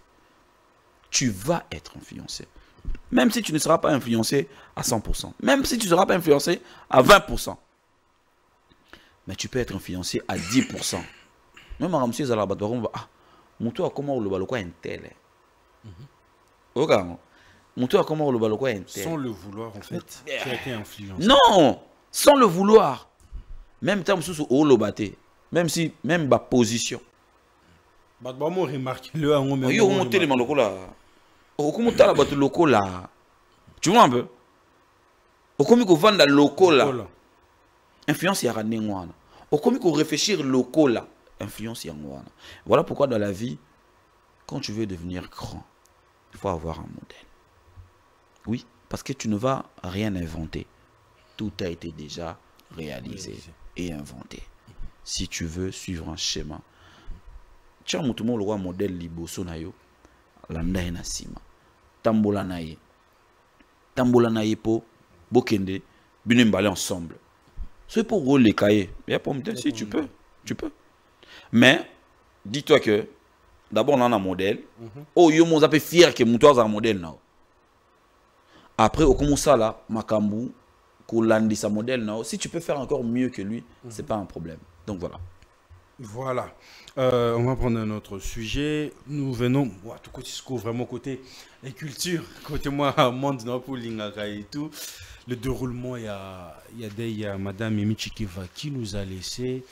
Tu vas être influencé. Même si tu ne seras pas influencé à 100%. Même si tu ne seras pas influencé à 20%. Mais tu peux être influencé à 10%. Même à Ramsey Zalabato, on va monter comment le baloco est tel. Regarde, monter comment le baloco est tel. Sans le vouloir, en fait, tu as été influencé. Non, sans le vouloir. Même temps sous le baté, même si même ma position. Bah moi remarque le on met. Yo monter les malocos là. Au comment t'as la bateau loco là. Tu vois un peu. Au comment qu'on vend la loco là. Influence ya ranengwana. Au comment qu'on réfléchir loco là. Influence ya ngwana. Voilà pourquoi dans la vie, quand tu veux devenir grand, il faut avoir un modèle. Oui, parce que tu ne vas rien inventer. Tout a été déjà réalisé et inventé. Si tu veux suivre un schéma, tu as un modèle liboso na yo, landa na sima, tambola na ye po, bokende, binembale ensemble. C'est pour rouler les cahiers. Si tu peux, tu peux. Mais dis-toi que d'abord on a un modèle. Oh yo mon appelle fier que mon toi un modèle now. Après au commence ça là, makambu kolandi sa modèle now. Si tu peux faire encore mieux que lui, c'est pas un problème. Donc voilà. Voilà. On va prendre un autre sujet. Nous venons, tout côté vraiment côté les cultures, côté moi monde et tout. Le déroulement, il y a Madame Emi Chikeva qui nous a laissé.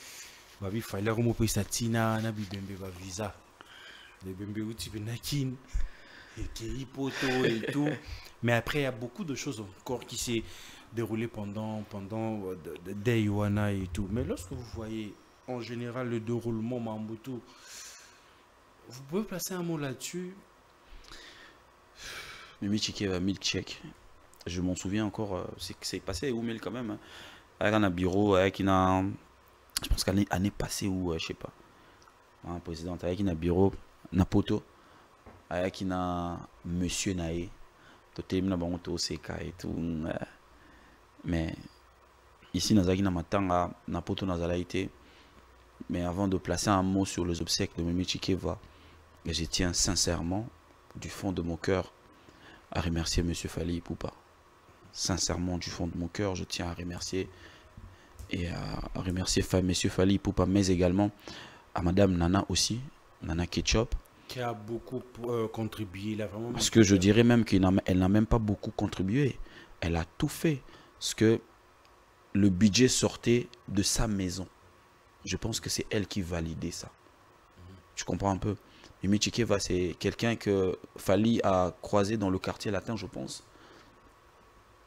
il fallait remonter sa tina, na bibembe ba visa. Les bébés où tu benakin, et qui poto et tout. Mais après, il y a beaucoup de choses encore qui s'est déroulé pendant Day Wana et tout. Mais lorsque vous voyez en général le déroulement Mambutu, vous pouvez placer un mot là-dessus? Mimi Chikeva, milkshake. Je m'en souviens encore, c'est passé à Oumel quand même. Hein. Avec un bureau, avec une. Je pense qu'année passée ou je sais pas. Un président avec un bureau, un poteau, avec un monsieur Naé. Tout est et tout. Mais ici, nous avons matanga, na poteau été. Mais avant de placer un mot sur les obsèques de Mimi Chikeva, je tiens sincèrement, du fond de mon cœur, à remercier M. Fally Ipupa. Sincèrement, du fond de mon cœur, je tiens à remercier et à remercier M. Fally Ipupa, mais également à Madame Nana aussi, Nana Ketchup. Qui a beaucoup contribué. Là, vraiment. Parce que je dirais même qu'elle n'a même pas beaucoup contribué. Elle a tout fait. Parce que le budget sortait de sa maison. Je pense que c'est elle qui validait ça. Tu comprends un peu? Mimi Chikeva, c'est quelqu'un que Fally a croisé dans le quartier latin, je pense.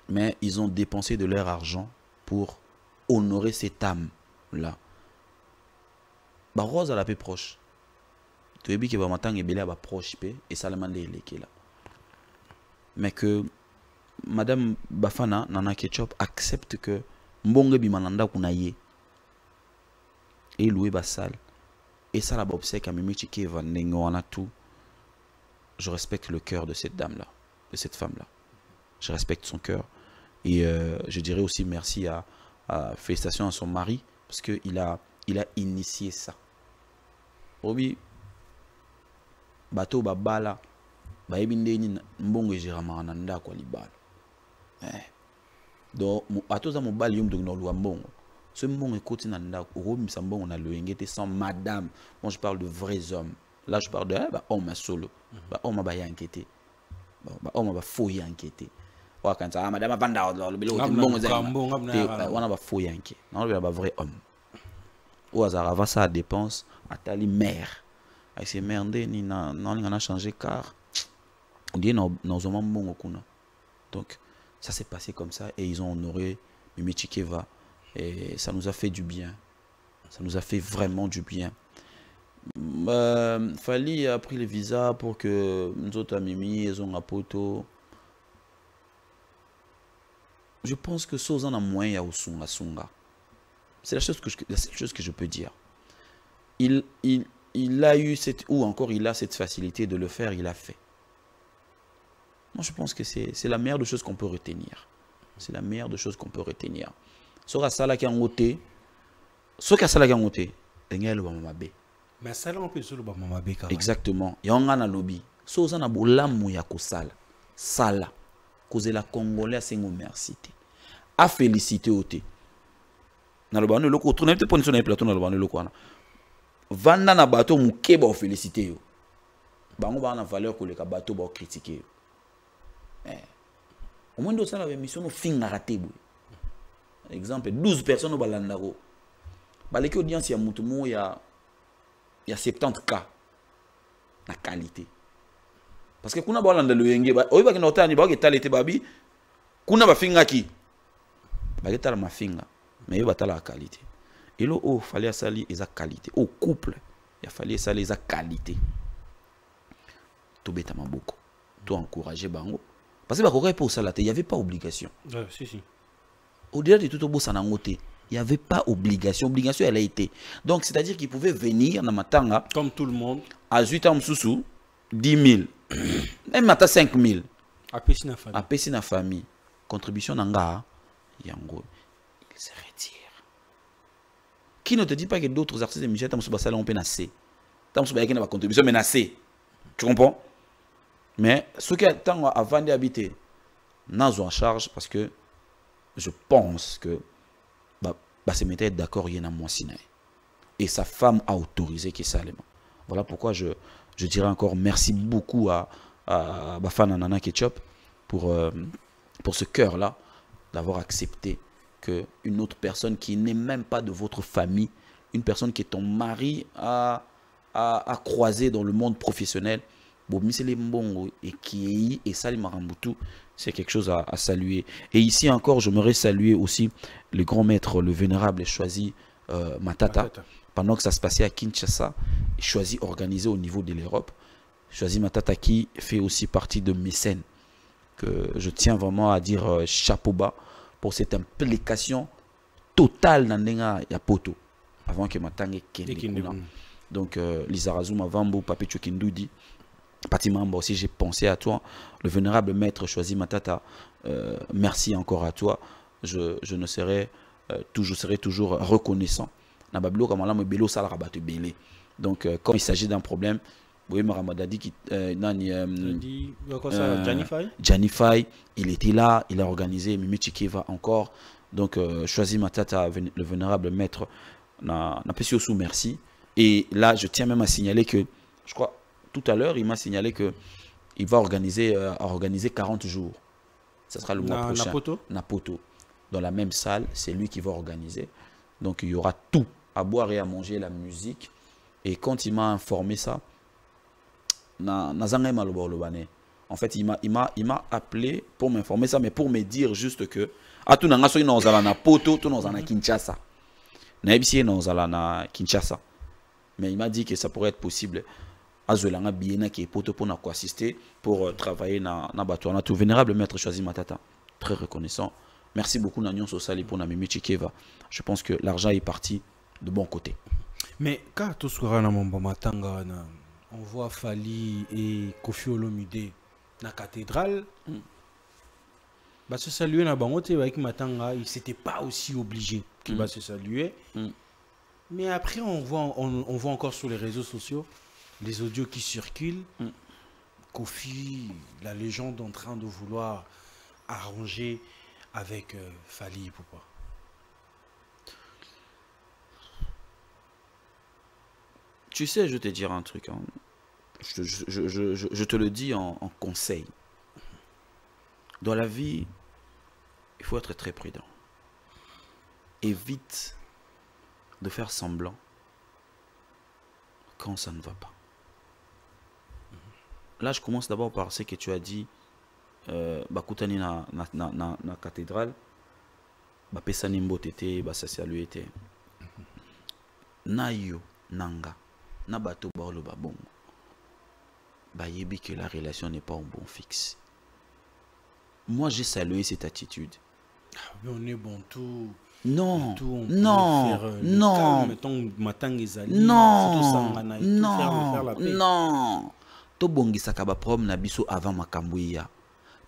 Mais ils ont dépensé de leur argent pour honorer cette âme-là. Bah, Rose, elle a peu proche. Tu as vu que matin et Bélé a proche et Salamande est là. Mais que Madame Bafana, Nana Ketchup, accepte que Mbonge Bimananda Kunaye et loué Bassal. Et ça, la obsèque à Mimi Chikeva, tout. Je respecte le cœur de cette dame-là, de cette femme-là. Je respecte son cœur. Et je dirais aussi merci félicitations à son mari, parce qu'il a initié ça. Obi, bateau babala, baebinde mbongo jirama nanda kwa libala. Donc, bateau za mobali yom donc no mbongo. Ce mbongo ekoti nanda ko misa mbongo na loengete sans madame. Moi je parle de vrais hommes. Là je parle de homme solo. Homme ba yankete. Homme ba fo yankete. Wa kanta madame vanda lo bilo mbongo za. Wana ba fo yanke. Non ba vrai homme. Ou azara va sa dépense atali mère. Avec ces merdés ni na on a changé car on dit non mbongo kuna. Donc ça s'est passé comme ça et ils ont honoré Mimi Chikeva. Et ça nous a fait du bien. Ça nous a fait vraiment du bien. Fally a pris le visa pour que nous autres Mimi, ils ont un poteau. Je pense que Sozan a moins à Sunga. C'est la seule chose que je peux dire. Il a eu cette, ou encore il a cette facilité de le faire, il a fait. Moi je pense que c'est la meilleure des choses qu'on peut retenir. C'est la meilleure des choses qu'on peut retenir. Soka sala ki angote, soka sala ki angote, engelo ba mamabe. Mais ça on peut solo ba mamabe ka. Exactement. Ya nga na lobby. So za na bolamu ya kosala. Sala. Cause la Congolais a sengo merci. A féliciter ote. Na lobano loko tourner te poni sur na plateau na lobano loko wana. Vanda na bateau muke ba féliciter yo. Bango ba na valeur ko le ka bateau ba critiquer yo. Au moins de ça la mission no finga raté boy. Exemple 12 personnes au balandaro. Baleki audience ya mutumo ya 70K na qualité. Parce que kuna balanda lo yenge ba oyiba kina otani ba ke talete babi kuna ba finga ki. Ba ke tala ma finga mais yo batala la qualité. Et là oh fallait sali eza qualité. Au couple, il a fallu sali eza qualité. To beta maboko. To encourager bango. Parce que ba koka pour ça là, il y avait pas obligation. Ouais, si. Au-delà de tout au bout, il n'y avait pas obligation. Obligation, elle a été. Donc, c'est-à-dire qu'il pouvait venir dans Matanga. Comme tout le monde. À 8 ans, 10 000. Même à 5 000. À Pessina famille. À Pessina famille. Contribution Nanga. Yango. Il se retire. Qui ne te dit pas que d'autres artistes de Michel Tamsouba Salon ont pénacé. Tamsouba Yakina va contribution menacée. Tu comprends? Mais ce qui est avant d'habiter, n'a en charge parce que je pense que se mettait d'accord il y a un mois et sa femme a autorisé que ça. Voilà pourquoi je dirais encore merci beaucoup à Bafana Nana Ketchup pour ce cœur là d'avoir accepté que une autre personne qui n'est même pas de votre famille une personne qui est ton mari à croiser dans le monde professionnel, et qui est Sali Marambutu, c'est quelque chose à saluer. Et ici encore, j'aimerais saluer aussi le grand maître, le vénérable Choisi Matata. Pendant que ça se passait à Kinshasa, Choisi organisé au niveau de l'Europe. Choisi Matata qui fait aussi partie de mécènes, que je tiens vraiment à dire chapeau bas pour cette implication totale dans le poto avant que Matange Kende. Donc Lizarazu Mavambo, Pape Chokindoudi, Patimamba aussi, j'ai pensé à toi. Le vénérable maître Choisi Matata, merci encore à toi. Je serai toujours reconnaissant. Donc quand il s'agit d'un problème, Janify, il était là, il a organisé, Mimi Chikeva encore. Donc Choisi Matata, le vénérable maître, n'a pas su sous merci. Et là, je tiens même à signaler que, je crois, tout à l'heure, il m'a signalé qu'il va organiser 40 jours. Ce sera le mois prochain. Napoto. Dans la même salle, c'est lui qui va organiser. Donc, il y aura tout, à boire et à manger, la musique. Et quand il m'a informé ça, en fait, il m'a appelé pour m'informer ça, mais pour me dire juste que, à tout na poto, tout na Kinshasa. Kinshasa. Mais il m'a dit que ça pourrait être possible. Azolanga Biena qui est poto pour assister, pour travailler dans Bato. On a tout vénérable maître Choisi Matata. Très reconnaissant. Merci beaucoup Nagnon Sosali pour Mimi Chikeva. Je pense que l'argent est parti de bon côté. Mais quand tout ce qu'on a on voit Fali et Kofi Olomide dans la cathédrale. Bah se saluer na bangote avec Matanga, il s'était pas aussi obligé qu'il va se saluer. Mais après on voit encore sur les réseaux sociaux les audios qui circulent. Kofi, la légende en train de vouloir arranger avec Fali Ipupa. Tu sais, je vais te dire un truc. Hein. Je te le dis en conseil. Dans la vie, il faut être très prudent. Évite de faire semblant quand ça ne va pas. Là, je commence d'abord par ce que tu as dit. Bakutani na cathédrale. Bapesani mbotete, basasialu ete. Nayo nanga. Nabato baolo babongo. Bayebi que la relation n'est pas un bon fixe. Moi, j'ai salué cette attitude. Mais on est bon tout. Non, tout, non, non, non. To bongisa kaba problème na biso avant makambu ya.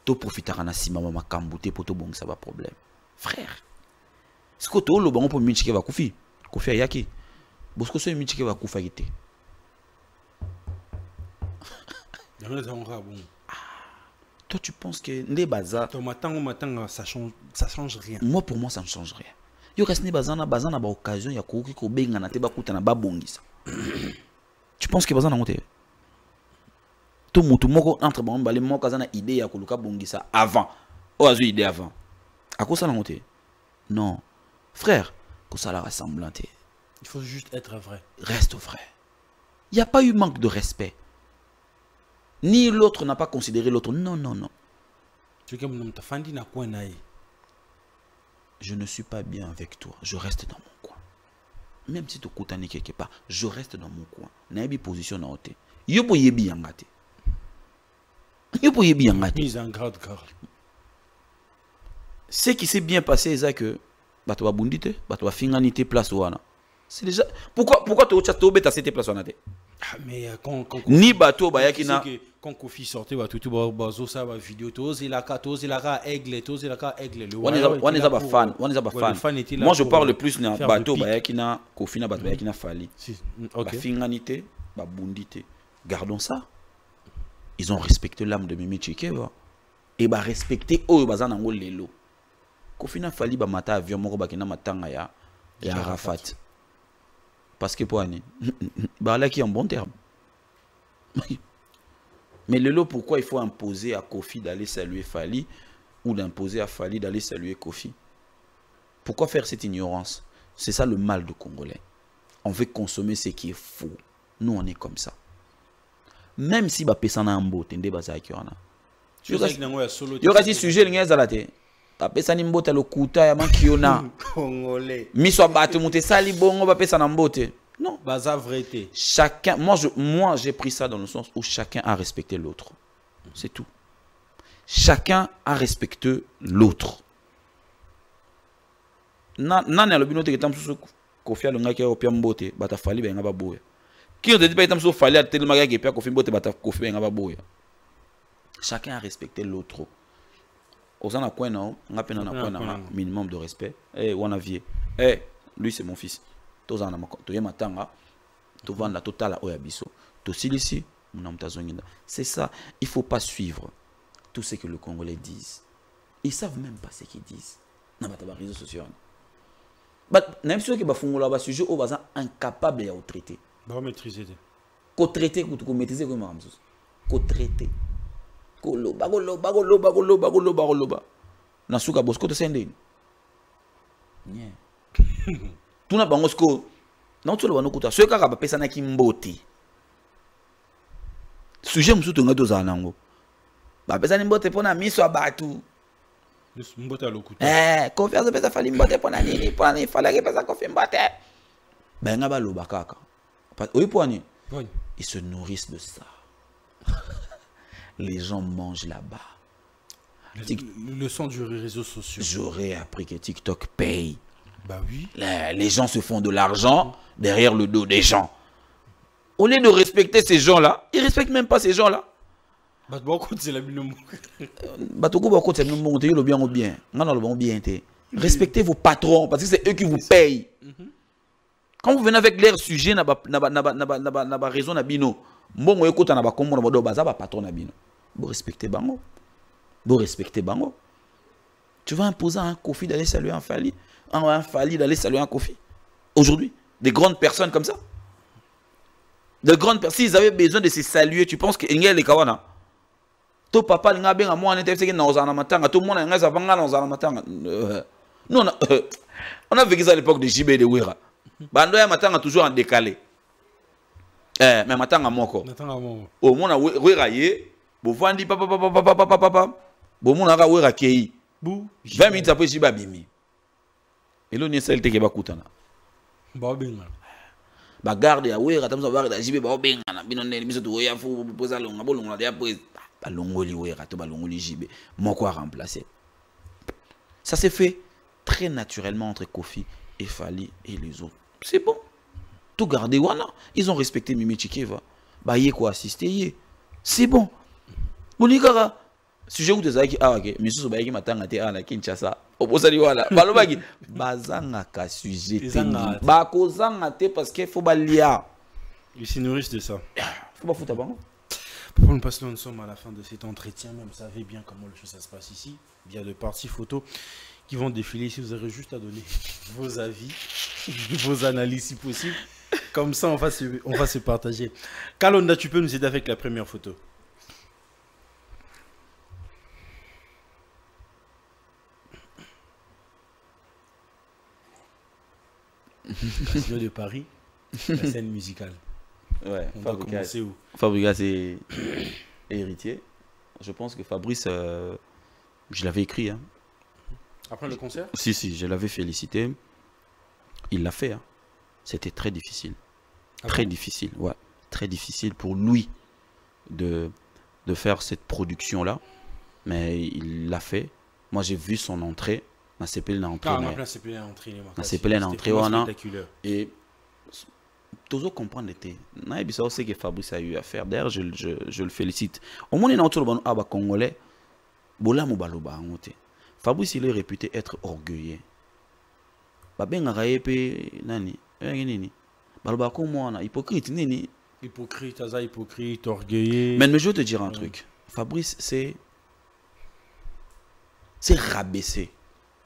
To profitera na sima makambu te pour to bongisa ba problème. Frère. Ce que to lo bango pour minchike va kufi. Kufi ayaki. Bosko so minchike va kufa yite. Toi, tu penses que les bazar. Ça change rien. Moi, pour moi, ça ne change rien. Yo reste bazana bazana ba occasion ya koki ko benga na te ba kuta na ba bongisa. Tu penses que bazana ngote? Tout mutu moko entre bon balé moko azana idée ya koluka bongisa avant. O azu idée avant. À quoi ça na ngote? Non. Frère, que ça la ressemblante. Il faut juste être vrai. Reste vrai. Il n'y a pas eu manque de respect. Ni l'autre n'a pas considéré l'autre. Non, non, non. Je ne suis pas bien avec toi. Je reste dans mon coin. Même si tu es quelque part, je reste dans mon coin. Naïbi position na ote. Yo po yebi yangate. Yo po yebi yangate. Mise en garde, car. Ce qui s'est bien passé, c'est que bato bundite, bato finganite place wana. C'est déjà. Pourquoi tu as bêta cette place wana te? Mais ni bateau bayaki na quand Kofi sortait ba tout bazo ça ba vidéo tous il a aigle le on est fan moi je parle plus na bateau bayaki na Kofi na bateau bayaki na Fali ba finganité ba bundité gardons ça. Ils ont respecté l'âme de Mimi Chikeva et ba respecter oyo bazana ngo lelo Kofi na Fali ba mata avion moko bakina matanga ya Arafat. Parce que pour Annie, bah là qui est en bon terme. Mais le lot, pourquoi il faut imposer à Kofi d'aller saluer Fali ou d'imposer à Fali d'aller saluer Kofi? Pourquoi faire cette ignorance? C'est ça le mal de Congolais. on veut consommer ce qui est faux. Nous, on est comme ça. Même si ba pesa na mbote nde bazaki wana. Il y aura des sujets qui sont là. Ba pesa ni mbote lo kuta ya makiona. Congolais. Miso batu mute sali bongo ba pesa na mbote. Non. Baza vérité. Chacun, moi j'ai pris ça dans le sens où chacun a respecté l'autre. C'est tout. Chacun a respecté l'autre. Nani alobino te ketam susu Kofi alonga ki opia mbote bata fali ba ngaba boya. Qui on te dit pas ketam susu fali a tellement ki pia Kofi mbote bata Kofi ba ngaba boya. Chacun a respecté l'autre. Ozana coin non, ngapena na coin na minimum de respect. Eh wana vie. Eh lui c'est mon fils. Tozana mako to yematanga. To vanda totala oya biso. To silisi c'est ça, il faut pas suivre tout ce que les Congolais disent. Ils savent même pas ce qu'ils disent. Na bata ba réseaux sociaux. Même ceux qui ba sujet au bazan incapable à traiter. Ba maîtriser. Ko traiter ko maîtriser ko mamzus. Ko traiter. Ko lo ba. Na suka bosko to sende. Nie. Tuna bangosko. Na tu lo banokuta. Ceux ka ba pesa na kimbote. Sujet musu to ngato za nango. Ba pesa ni mbote pona miso abatu. Mbote lokuta. Confiance pesa fali mbote pona nini? Pona ni fala ke pesa kofi mbote. Ben nga ba lo bakaka. Oui poni. Oui. Ils se nourrissent de ça. Les gens mangent là-bas. Le son du réseau social. J'aurais appris que TikTok paye. Bah oui. Les gens se font de l'argent derrière le dos des gens. Au lieu de respecter ces gens-là, ils ne respectent même pas ces gens-là. Respectez vos patrons parce que c'est eux qui vous payent. Quand vous venez avec leur sujet, n'a pas raison na bino. Bon, vous écoutez na ba kombo na ba do baza ba patron na bino. Vous respectez bango. Vous respectez bango. Tu vas imposer à un Kofi d'aller saluer un Fali, un Fali d'aller saluer un Kofi. Aujourd'hui, des grandes personnes comme ça. De grandes personnes, s'ils avaient besoin de se saluer, tu penses que Engel et Kawana. Ton papa, il a bien à moi, on était dans un matanga, tout le monde a un dans un matanga. Nous, on a vécu ça à l'époque de JB de Wira. Bandoya matanga toujours en décalé. Mais matanga moko. Au monde a Wira yé, Bovandi papa, bon, mon a Wira Kei. 20 minutes après, JB a bimi. Et là, on est celle qui est Bakutana. Bagarde ya wera tamza bagarde jibe ba obenga na bino nene biso to ya fu poza longa bolonga ya po balongoli wera to balongoli jibe moko a remplacer. Ça s'est fait très naturellement entre Kofi et Fali et les autres. C'est bon. Tout garder wana, ils ont respecté Mimi Chikeva. Ba yé ko assister. C'est bon. Monikara sujet où des aki ok, miso ba yé matanga te ana Kinshasa. Opposali wala balobaki bazanga ka sujet ba kozanga te parce qu'il faut balia. Ils se nourrissent de ça. Faut pas foutre bango. Pour nous passer, nous sommes à la fin de cet entretien, mais vous savez bien comment les choses ça se passe ici. Il y a de parties photos qui vont défiler ici. Vous aurez juste à donner vos avis, vos analyses si possible. Comme ça, on va se partager. Kalonda, tu peux nous aider avec la première photo? Casino de Paris, la scène musicale. Ouais, on va commencer où? Fabrice est héritier. Je pense que Fabrice, je l'avais écrit. Hein. Après le concert? Si, je l'avais félicité. Il l'a fait. Hein. C'était très difficile. Très difficile, ouais. Très difficile pour lui de faire cette production-là. Mais il l'a fait. Moi, j'ai vu son entrée. Ma CPL n'a entré. Ma CPL n'a entré. Et toujours comprendre l'été. C'est ce que Fabrice a eu à faire. D'ailleurs, je le félicite. Au moins, il y a un Congolais. Fabrice, il est réputé être orgueilleux. Hypocrite, orgueilleux. Mais je vais te dire un truc. Fabrice, c'est rabaissé.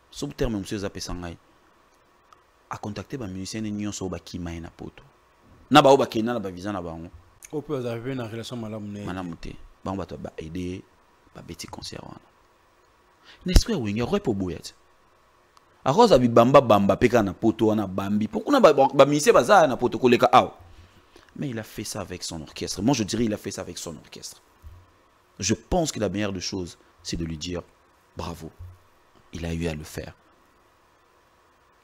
Sous terme, monsieur Zapesangay a contacté les musiciens et nous sommes qui maï na poto. Na ba oba kena na ba visa na ba on. On peut avoir une relation malamune. Malamute. Ba on ba aider ba petit concert wana. N'est-ce pas oui, aurait pas bouyat. cause abi bamba bamba peka na poto na bambi. Pourquoi ba misé baza na poto koleka aw. Mais il a fait ça avec son orchestre. Moi je dirais il a fait ça avec son orchestre. Je pense que la meilleure des choses c'est de lui dire bravo. Il a eu à le faire.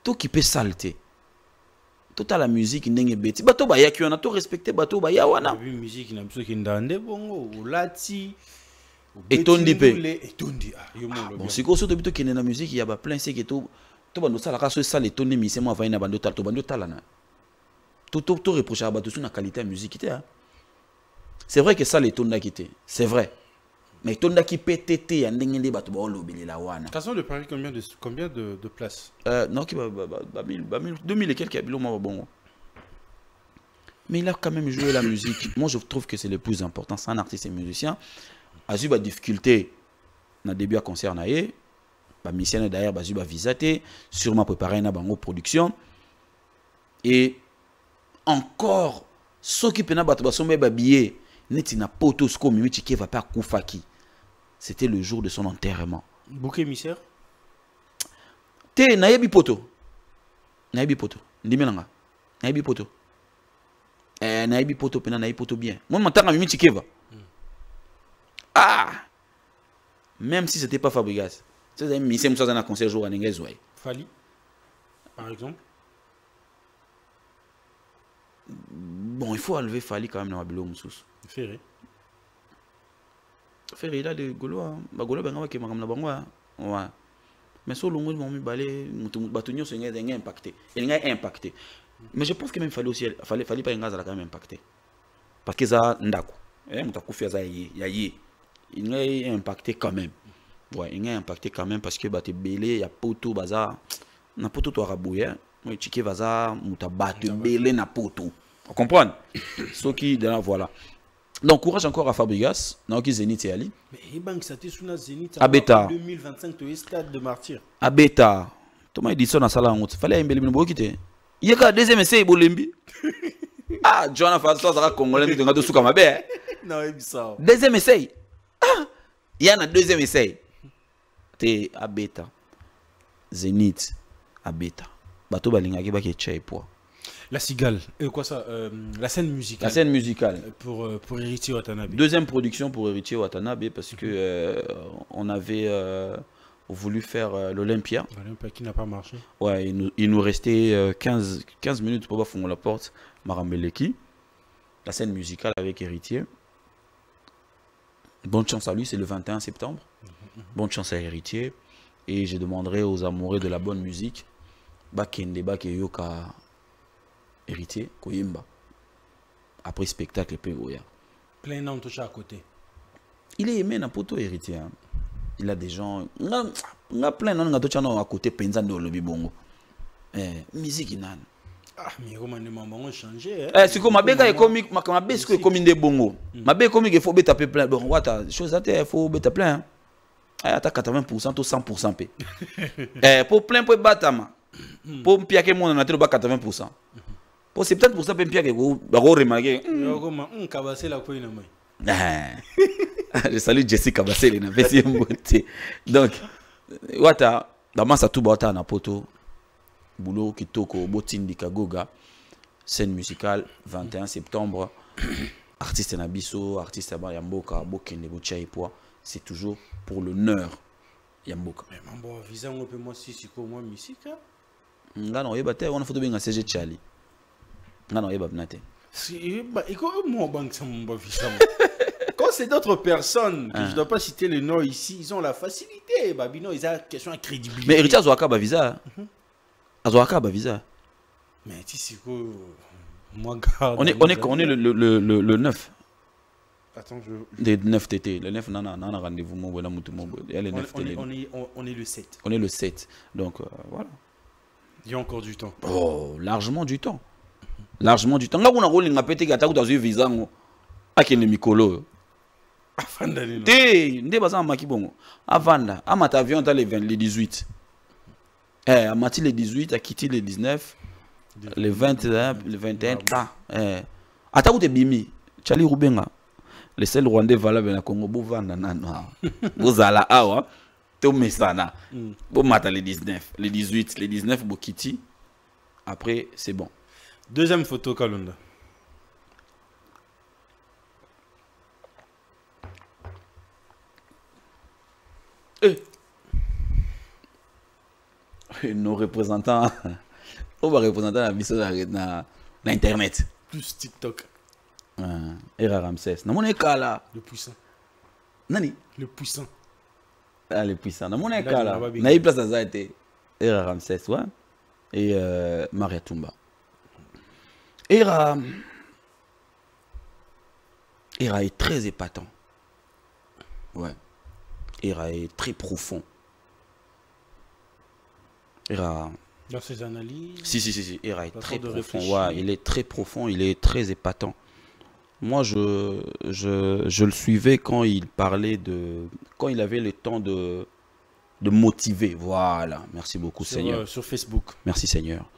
Tout qui peut salter. Tout à la musique ndenge beti. Bato ba yaki on a tout respecté bato ba ya wana. La musique na biso ki ndande bongo olati. Et tondi pe. Et tondi. Bon siko so to bito kene na musique ya ba plein c'est que to bando sala ka so sala tondi mi c'est moi va ina bando tal to bando talana. Tout reprocher à bato sur la qualité de musique hein. C'est vrai que ça les tonda quitté. C'est vrai. Mais tonda qui PTT ya ndenge ndi bato ba olobeli la wana. Casson de Paris combien de places? Non qui 2000 et quelques habilo moi bon. Mais il a quand même joué la musique. Moi je trouve que c'est le plus important, c'est un artiste et musicien. A eu ba difficulté na début à concert na ye. Ba mission d'ailleurs ba eu ba visaté, sûrement préparer na bango production. Et encore ceux qui pena bato ba sombe ba billet neti na poto sko mimi tike va pas kufaki. C'était le jour de son enterrement. Bouquet émissaire? Te nayebi poto. Nayebi poto. Ndimelanga. Nayebi poto. Nayebi poto pena nayebi poto bien. Moi m'entanga mimi tike va. Ah! Même si c'était pas Fabregas. C'est un mission ça dans un concert jour à Ningezouay. Fali par exemple. Bon, il faut enlever Fali quand même dans la bilo moussous. Ferré. Ferré il a de Gaulois. Ba Gaulois benga ke makam na bango ouais. Mais sur le monde mon mi balé batunyo c'est nga impacté. Il nga impacté. Mais je pense que même Fali aussi fallait pas nga za quand même impacté. Parce que ça ndako. Mutakufi za yi. Il nga impacté quand même. Ouais, il nga impacté quand même parce que ba te belé ya poto baza na poto to rabouya. Moi tike vaza mutabate belé na poto. Vous comprenez? Ce qui voilà. Donc courage encore à Fabregas, Naoki Zénith et Ali. Mais il banque ça sous la Zénith en 2025 au stade de Martyr. À Beta. Thomas Edison na sala ngot. Fallait un belé bo kité. Yeka deuxième essai bolembi. Ah, John Faso ça congolais de ngado suka mabe. Non, il ça. Deuxième essai. Ah, il y a un deuxième essai. Té à Beta. Zénith à Beta. Bato balinga ki ba ke chai poa. La cigale, quoi ça la scène musicale. La scène musicale. Pour Héritier Watanabe. Deuxième production pour Héritier Watanabe parce que on avait voulu faire l'Olympia. L'Olympia qui n'a pas marché. Ouais, il nous restait 15 minutes pour faire la porte. Marambeleki. La scène musicale avec Héritier. Bonne chance à lui, c'est le 21 septembre. Bonne chance à Héritier. Et je demanderai aux amoureux de la bonne musique. Bakende Bakeyoka. Héritier, Koyimba. Après spectacle, plein nom touché à côté. Il est aimé dans poto Héritier. Hein. Il a des gens. On a plein de gens à côté, Penzan de Lobibongo. Musique inan. Ah, mais comment les mamans ont changé. C'est comme ma béca est comique, ma béca est comme des bongo. Ma béca est comique, il faut taper plein. Bon, voilà, chose à terre, il faut taper plein. Ah, t'as 80% ou 100% p. Pour plein, pour battre, pour piaquer mon on a 80%. Pour 70% peut piaquer, vous remarquez. Je salue Jessica Bassel, donc, wata, dans ça tout bata na poto, boulot kitoko, botindi kagoga, scène musicale, 21 septembre, artiste nabiso, artiste à Yamboka, bokende bochai poa, c'est toujours pour l'honneur Yamboka. Mais mambo visa on peut moi si c'est moi musique. Nga non yebate on photo benga CG Charlie. Nga non yeba bnate. Si bah iko moi banque ça mon visa. Quand c'est d'autres personnes que je ne dois pas citer le nom ici, ils ont la facilité. Babino, ils ont question de crédibilité. Mais Héritier Azouaka ba visa. Azouaka ba visa. Mais tu sais quoi, moi garde. On est le 9. Attends, Le 9 TT. Le 9 nana rendez-vous mon bon amutu mon bon. On est le 7. On est le 7. Donc voilà. Il y a encore du temps. Oh, largement du temps. Largement du temps. Là où on a roulé nga pété gata dans une visa ngo. Akene mikolo. Avanda lino. Nde baza makibongo. Avanda, amata avion dans les 18. Amati les 18, a quitté les 19, les 21, les 21 ta. Ata où te bimi. Charlie Rubenga. Le seul Rwandais valable na Congo bo vanda nana. Bozala awa. Tomesana. Bon, matin les 19, les 18, les 19, Bokiti. Après, c'est bon. Deuxième photo, Kalunda. Nos représentants, on va représenter la mission dans Internet. Plus TikTok. Era Ramsès. Dans mon école là. Le puissant. Nani? Le puissant. Ah, le puissant. Dans mon école là. Là, Naï place à ça été. Era Ramsès, ouais. Et Maria Tumba. Era est très épatant. Ouais. Era est très profond. Era. Dans ses analyses. Si. Era est très profond. Réfléchir. Ouais, il est très profond, il est très épatant. Moi, je le suivais quand il parlait de. Quand il avait le temps de motiver. Voilà. Merci beaucoup, Seigneur. Sur Facebook. Merci, Seigneur.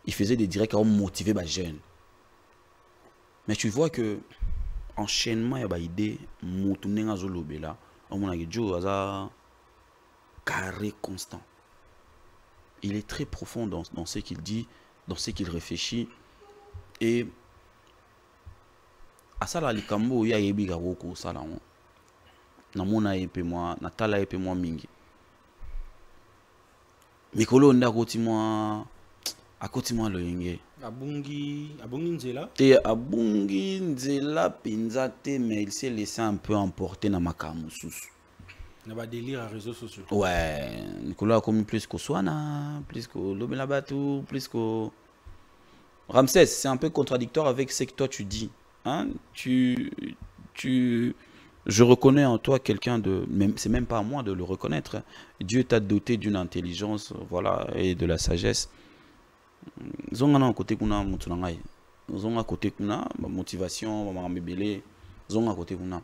Il faisait des directs pour motiver les jeunes. Mais tu vois que enchaînement, il y a des idées. Carré constant. Il est très profond dans ce qu'il dit, dans ce qu'il réfléchit. Et à ça, il y a des choses qui sont mingi. Mikolo nda akotima lo yenge. Abungi Nzela. Et Abungi Nzela Pinzate, mais il s'est laissé un peu emporter dans ma camusous. Il y a des délires à réseaux sociaux. Ouais, Nicolas a commis plus qu'au Swana, plus qu'au Lobelabatou, plus qu'au Ramsès. C'est un peu contradictoire avec ce que toi tu dis. Hein? Je reconnais en toi quelqu'un de. C'est même pas à moi de le reconnaître. Dieu t'a doté d'une intelligence, voilà, et de la sagesse. Zonga côté kuna mutunangai. Zonga côté kuna motivation, mambebele. Zonga côté kuna.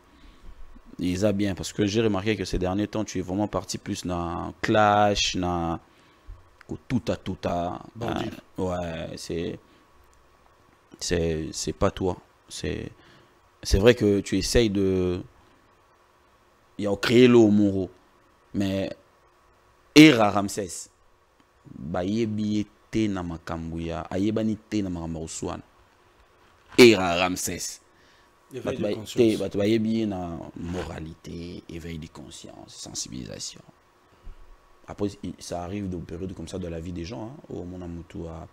Et ça bien parce que j'ai remarqué que ces derniers temps tu es vraiment parti plus dans clash, dans tout à. Ouais, c'est pas toi. C'est vrai que tu essayes de. Il y a créé le Moro. Mais Era Ramsès. Bayebi te na makambuya. Ayebani te na makambuya. Era Ramsès. Éveil de conscience. Bayebi na moralité, éveil de conscience, sensibilisation. Après, ça arrive dans une période comme ça de la vie des gens. Au mon amutu a.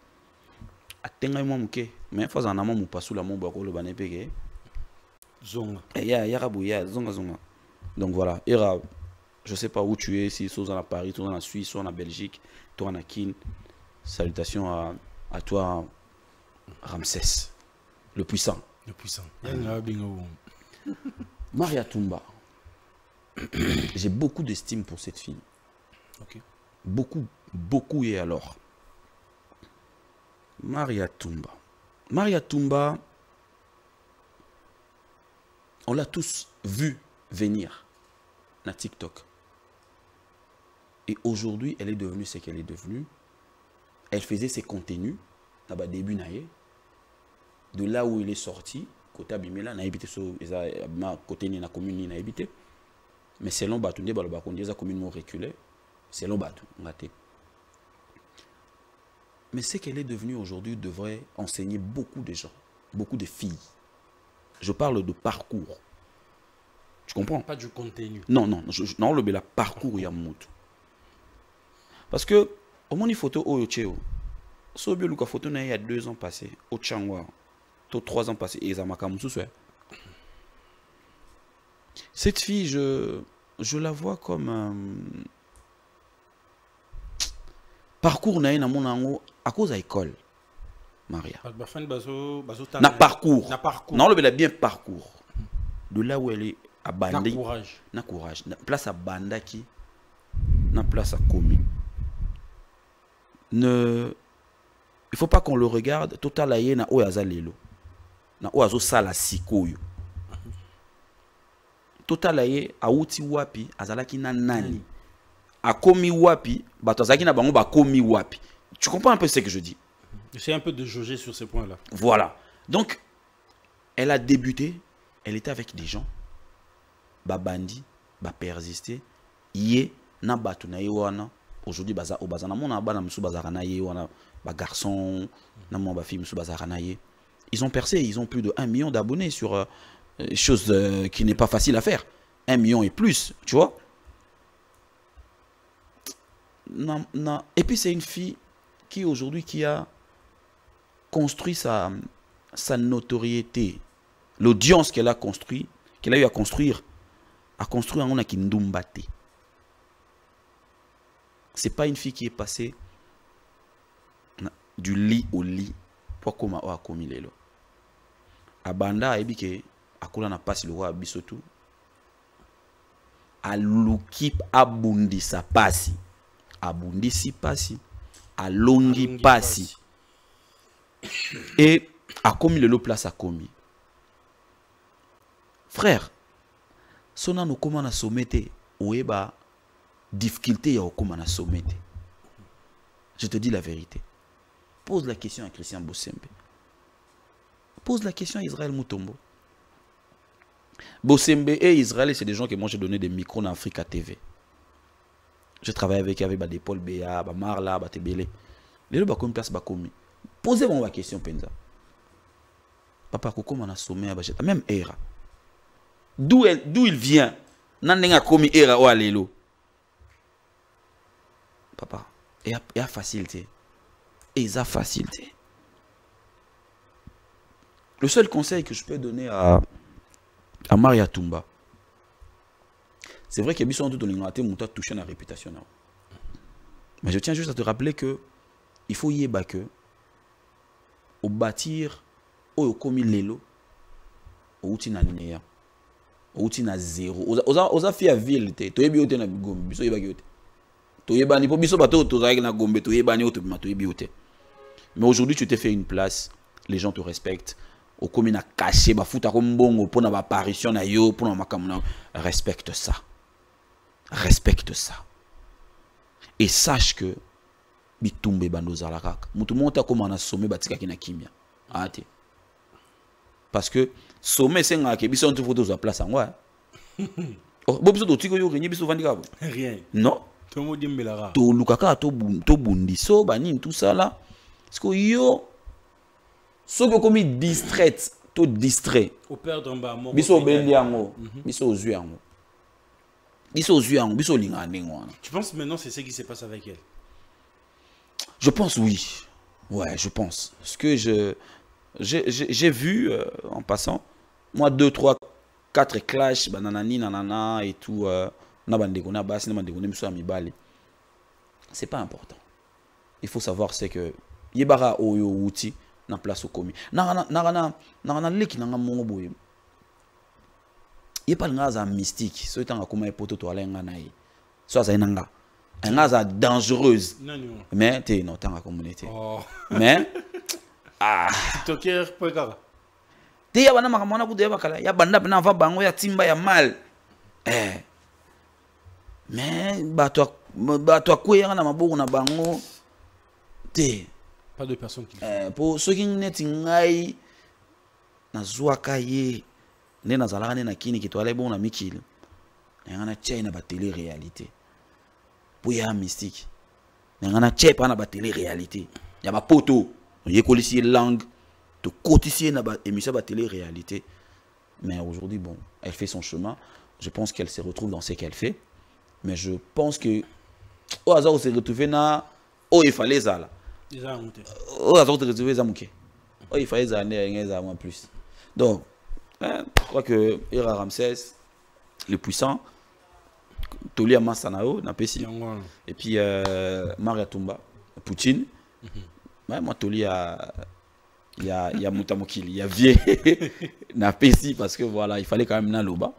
Atenga moi muke. Mais il faut en amont pas sous la mot bako le banepege. Zonga. Zonga. Donc voilà, Era, je ne sais pas où tu es, si tu es à Paris, tu es en Suisse, tu es en Belgique, tu es en Akin. Salutations à toi, Ramsès, le puissant. Le puissant. Maria Tumba. J'ai beaucoup d'estime pour cette fille. Okay. Beaucoup et alors. Maria Tumba. Maria Tumba, on l'a tous vu venir na TikTok. Et aujourd'hui, elle est devenue ce qu'elle est devenue. Elle faisait ses contenus dans début naïe. De là où il est sorti, côté Abimela, n'a habité sur côté ni na commune n'a habité. Mais selon Batunde, la commune reculé. Selon Batou, raté. Mais ce qu'elle est devenue aujourd'hui devrait enseigner beaucoup de gens, beaucoup de filles. Je parle de parcours. Tu comprends? Pas du contenu. Non, le parcours il y a moto. Parce que au moins une photo au Cheo. So bien la photo il y a 2 ans passés au Changwa. 3 ans passés et Zamaka Moussou. Cette fille je la vois comme parcours na mon ango à cause de l'école. Maria. Na parcours. Non, le bien parcours. De là où elle est à Bandi. Na courage. Na place à Bandaki. Na place à Komi. Il faut pas qu'on le regarde. Total aye na oyaza lelo. Na oyazo sala sikoyo. Total aye auti wapi azalaki na nani. A Komi wapi bato azalaki na bango ba Komi wapi. Tu comprends un peu ce que je dis? J'essaie un peu de jauger sur ces points-là. Voilà. Donc, elle a débuté, elle était avec des gens, bandi, persister, yé, na batu na yewana aujourd'hui baza obazana mona bana musu bazaka na yewana ba garçon na mo ba fille musu bazaka na ye. Ils ont percé, ils ont plus de 1 million d'abonnés sur chose qui n'est pas facile à faire. 1 million et plus, tu vois. Non, non. Et puis c'est une fille qui aujourd'hui qui a construit sa notoriété, l'audience qu'elle a construit, qu'elle a eu à construire en Kindumbate. C'est pas une fille qui est passée du lit au lit pour comme a commis lelo. Abanda a ebike akula na passe le roi bisotu. A lukip abundi sa pasi. Abundi si pasi. A longi pasi. Et a commis le place a commis. Frère, sona no koma na sommete oeba difficulté ya okoma na sommete. Je te dis la vérité. Pose la question à Christian Bosembe. Pose la question à Israël Mutombo. Bosembe et Israël, c'est des gens que moi j'ai donné des micros dans Africa TV. Je travaille avec des Paul Béa, Marla, Tebele. Les gens qui place bakomi. Posez-moi la question, Penza. Papa, comment on a sommé à Bacheta, même Era. D'où il vient? Nanenga komi Era ou alelo. Papa, il y a facilité. Et il y a facilité. Le seul conseil que je peux donner à Maria Tumba, c'est vrai qu'il y a besoin de toucher la réputation. Mais je tiens juste à te rappeler que il faut y aller que au bâtir au commis lelo au outina néa au outina zéro aux affaires ville te to yebi ote na gombe biso yeba yote to yeba ni po biso bato to za na gombe to yeba ni oto ma to yebi ote. Mais aujourd'hui tu t'es fait une place, les gens te respectent. Au commis na caché ba futa comme bongo pour na ba apparition na yo pour na makamuna, respecte ça. Respecte ça. Et sache que bitumbe bandoza la kaka. Mutu monta comme on a sommé batika kina kimia. Ate. Parce que sommet c'est nga ke biso on te photo za place en ouais. Oh, bo biso do tiko yo renyi biso vandika. Rien. Non. To mo dimbelara. To lukaka to bundiso bani tout ça là. Parce que yo ce que comme distraite, tout distrait. Au perdre en bas, biso bendi yango, biso ozu yango. Biso ozu yango, biso linga ndengwana. Tu penses maintenant c'est ce qui se passe avec elle? Je pense oui. Ouais, je pense. Parce que j'ai vu en passant moi 2 3 4 clash bananani nanana et tout na bandeko na basi na bandeko na miso amibale. C'est pas important. Il faut savoir c'est que yebara oyo wuti na place au commis. Nagana leki nanga mongo boye. Yepa ngaza mystique, so tanga kuma epoto to alenga na ye. So za inanga. Ngaza dangereuse. Mais te no tanga communauté. Oh. Mais Toker poekara. Te ya bana makamona ku de bakala, ya banda na va bango ya timba ya mal. Mais bato akweyanga na maboko na bango te. Pas de personnes qui pour ceux qui n'ont ngai na zuaka ye ne na zalaka ne na kini ki to ale bon na mikili na tchai na ba télé réalité pour ya mystique na tchai pa na ba télé réalité ya ba poto ye kolisi langue to cotiser na ba émission ba télé réalité. Mais aujourd'hui bon elle fait son chemin, je pense qu'elle se retrouve dans ce qu'elle fait, mais je pense que au hasard on s'est retrouvé na il fallait ça là. Oh, il fallait des années en plus. Donc, je crois que Ira Ramsès, le puissant, Tolia Massanao, et puis Maria Tumba, Poutine. Moi, Tolia, il y a Moutamokil, il y a Vieux, Napesi, parce que voilà, il fallait quand même Naloba.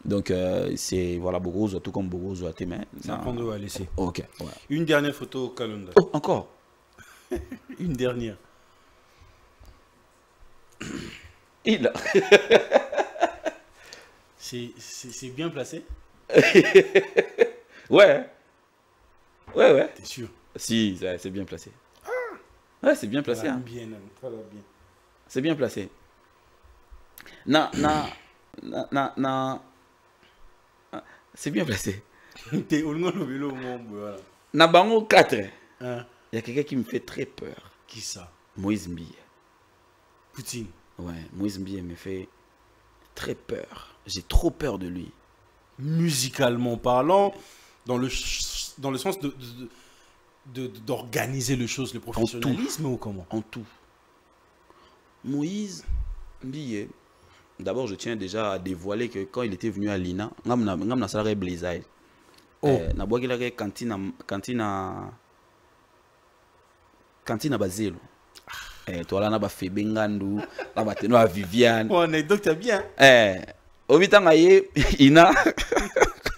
Donc, c'est voilà, Bogozo, tout comme Bogozo à tes mains. Ça prend de laisser. Ok. Ouais. Une dernière photo au calendrier. Oh, encore. Une dernière. Il c'est bien placé. Ouais. T'es sûr? Si, c'est bien placé. Ouais, c'est bien placé. Hein. Bien. C'est bien placé. C'est bien placé. Nabango 4. Hein? Il y a quelqu'un qui me fait très peur. Qui ça? Moïse Mbiye. Poutine. Ouais, Moïse Mbiye me fait très peur. J'ai trop peur de lui. Musicalement parlant, dans le sens d'organiser les choses, le professionnalisme ou comment? En tout. Moïse Mbiye, d'abord je tiens déjà à dévoiler que quand il était venu à l'INA, ngam na salarié Blizzard. Na bois qu'il a cantine Bazelo. Toi là na ba Febengandu, na ba teno à Viviane. Oh, anecdote t'as bien. Obitanga ye ina.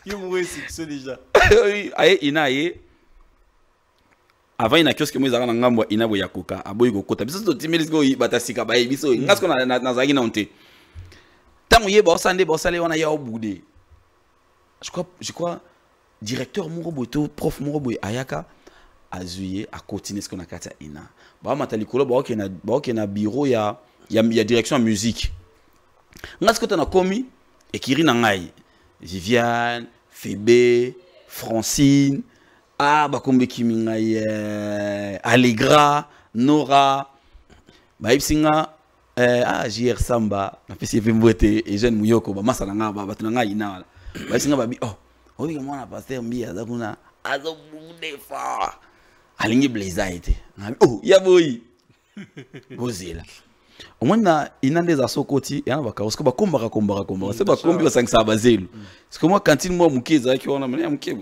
Il mourait c'est déjà. Aye ina ye. Avant ina kiosque mo ezaka na ngambo ina bo yakoka aboyi kokota biso to timeli ko batasika ba biso ngasko na zaki na onte. Tango ye ba osande ba osale wana ya obude. Je crois directeur Moroboto, prof Moroboy Ayaka, a zuyé, a continué ce qu'on a fait à Ina. Bah, matalikolo, bah, ok, na bureau, il y a direction en musique. N'a ce que tu as commis, et qui rit nangai. Viviane, Fébé, Francine, bah, comme qui mingai, Allegra, Nora, bah, Ipsinga, JR Samba, na fait c'est Vemboté, et jeune Mouyoko, bah, Masalanga, bah, Batunanga, Ina, bah, Ipsinga, bah, oh. Oui, moi, on a passé un billet à Zakuna. À Zakuna, fort. Aligné Blizzard. Oh, yaboui. Posé là. Au moins, il y a des assos côté. Il y a un vacarme. Parce que combat. C'est pas combi au 500 à Basile. Parce que moi, quand il m'a mouké, Zaki, on a mené à mouké.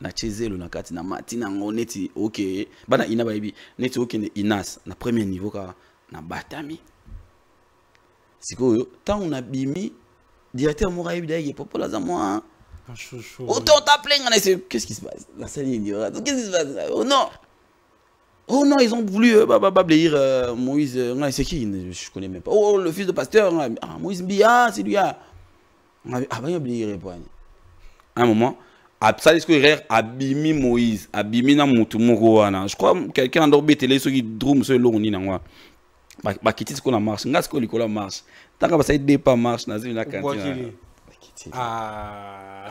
Na chezelo na kati na matina ngoneti ok bana ina baby neti ok ne inas na premier niveau ka na batami. Sikoyo tant on a bimi directeur Mouraï bidai popola za moi. Autant t'appeler, qu'est-ce qui se passe? La salle ignorante. Qu'est-ce qui se passe? Oh non! Oh non, ils ont voulu Moïse. C'est qui? Je connais même pas. Oh, le fils de pasteur. Moïse Mbia, c'est lui. Ah, ben, il répond. À un moment, ça dit que Abimi Moïse, Abimi na Moutoumourouana. Je crois que quelqu'un a dormi télé, ceux qui drum, ceux qui l'ont bah, quitter ce qu'on a marche. N'a ce qu'on a marche. Tant que ça ne dépend pas marche, dans une cantine. Ah.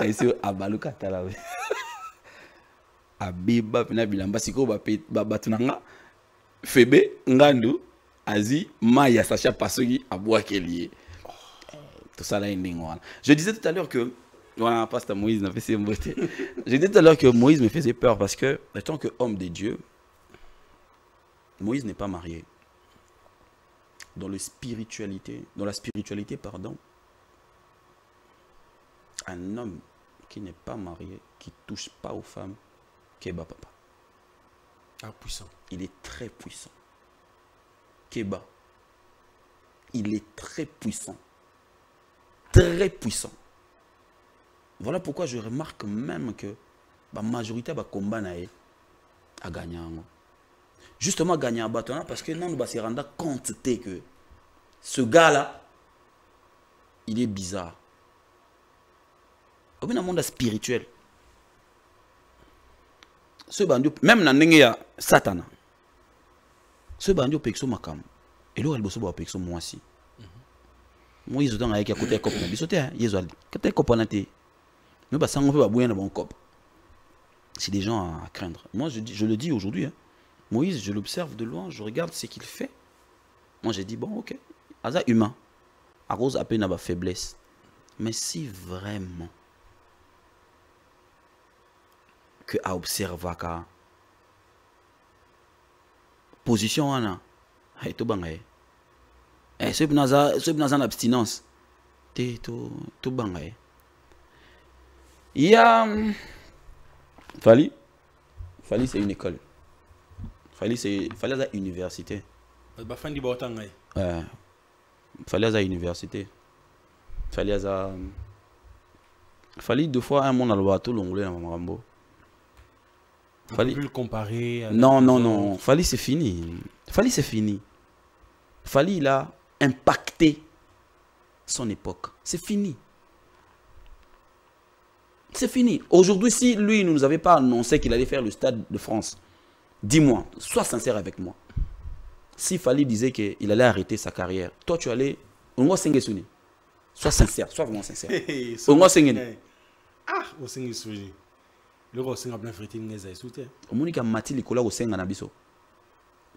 Ici abaluka talawe. Abiba pina bilamba siko ba batunanga. Febe ngandu azi maya sacha pasogi abwa kelié. Tout ça là indingwana. Je disais tout à l'heure que voilà, pasteur Moïse n'a fait ses beautés. Je disais tout à l'heure que Moïse me faisait peur parce que en tant qu'homme de Dieu, Moïse n'est pas marié. Dans la spiritualité, pardon. Un homme qui n'est pas marié, qui ne touche pas aux femmes, Keba papa. Ah, puissant. Il est très puissant. Keba. Il est très puissant. Très puissant. Voilà pourquoi je remarque même que la majorité de combat a gagné. Justement, gagner un bâton parce que nous se rendre compte que ce gars-là, il est bizarre. Dans le monde spirituel, ce bandio, même dans le Satan, ce bandio pexo makam, et là il bosse pour pexo moi aussi. Moi ils ont avec à côté cop na bisoté, ils ont côté cop na té. Mais bah ça on peut pas bouiller dans bon cop. C'est des gens à craindre. Moi je le dis aujourd'hui, hein. Moïse, je l'observe de loin, je regarde ce qu'il fait. Moi j'ai dit bon ok, asa humain, à cause à peine à ma faiblesse. Mais si vraiment que à observer ka position ana hay to bangay ce bnaza en abstinence te to bangay il y a Fali c'est une école. Fali à université. Ba fan di botangay. Fali à université. Fali deux fois un monde à l'ouato l'ongolais dans Marambo. Fallait le comparer. Non. Fali c'est fini. Fali il a impacté son époque. C'est fini. Aujourd'hui, si lui ne nous avait pas annoncé qu'il allait faire le Stade de France, dis-moi, sois sincère avec moi. Si Fali disait qu'il allait arrêter sa carrière, toi tu allais. Sois sincère, sois vraiment sincère. Ah, au singi souji. Le roi singa bien frité ngeza esouté. Au monika mati likola au senga na biso.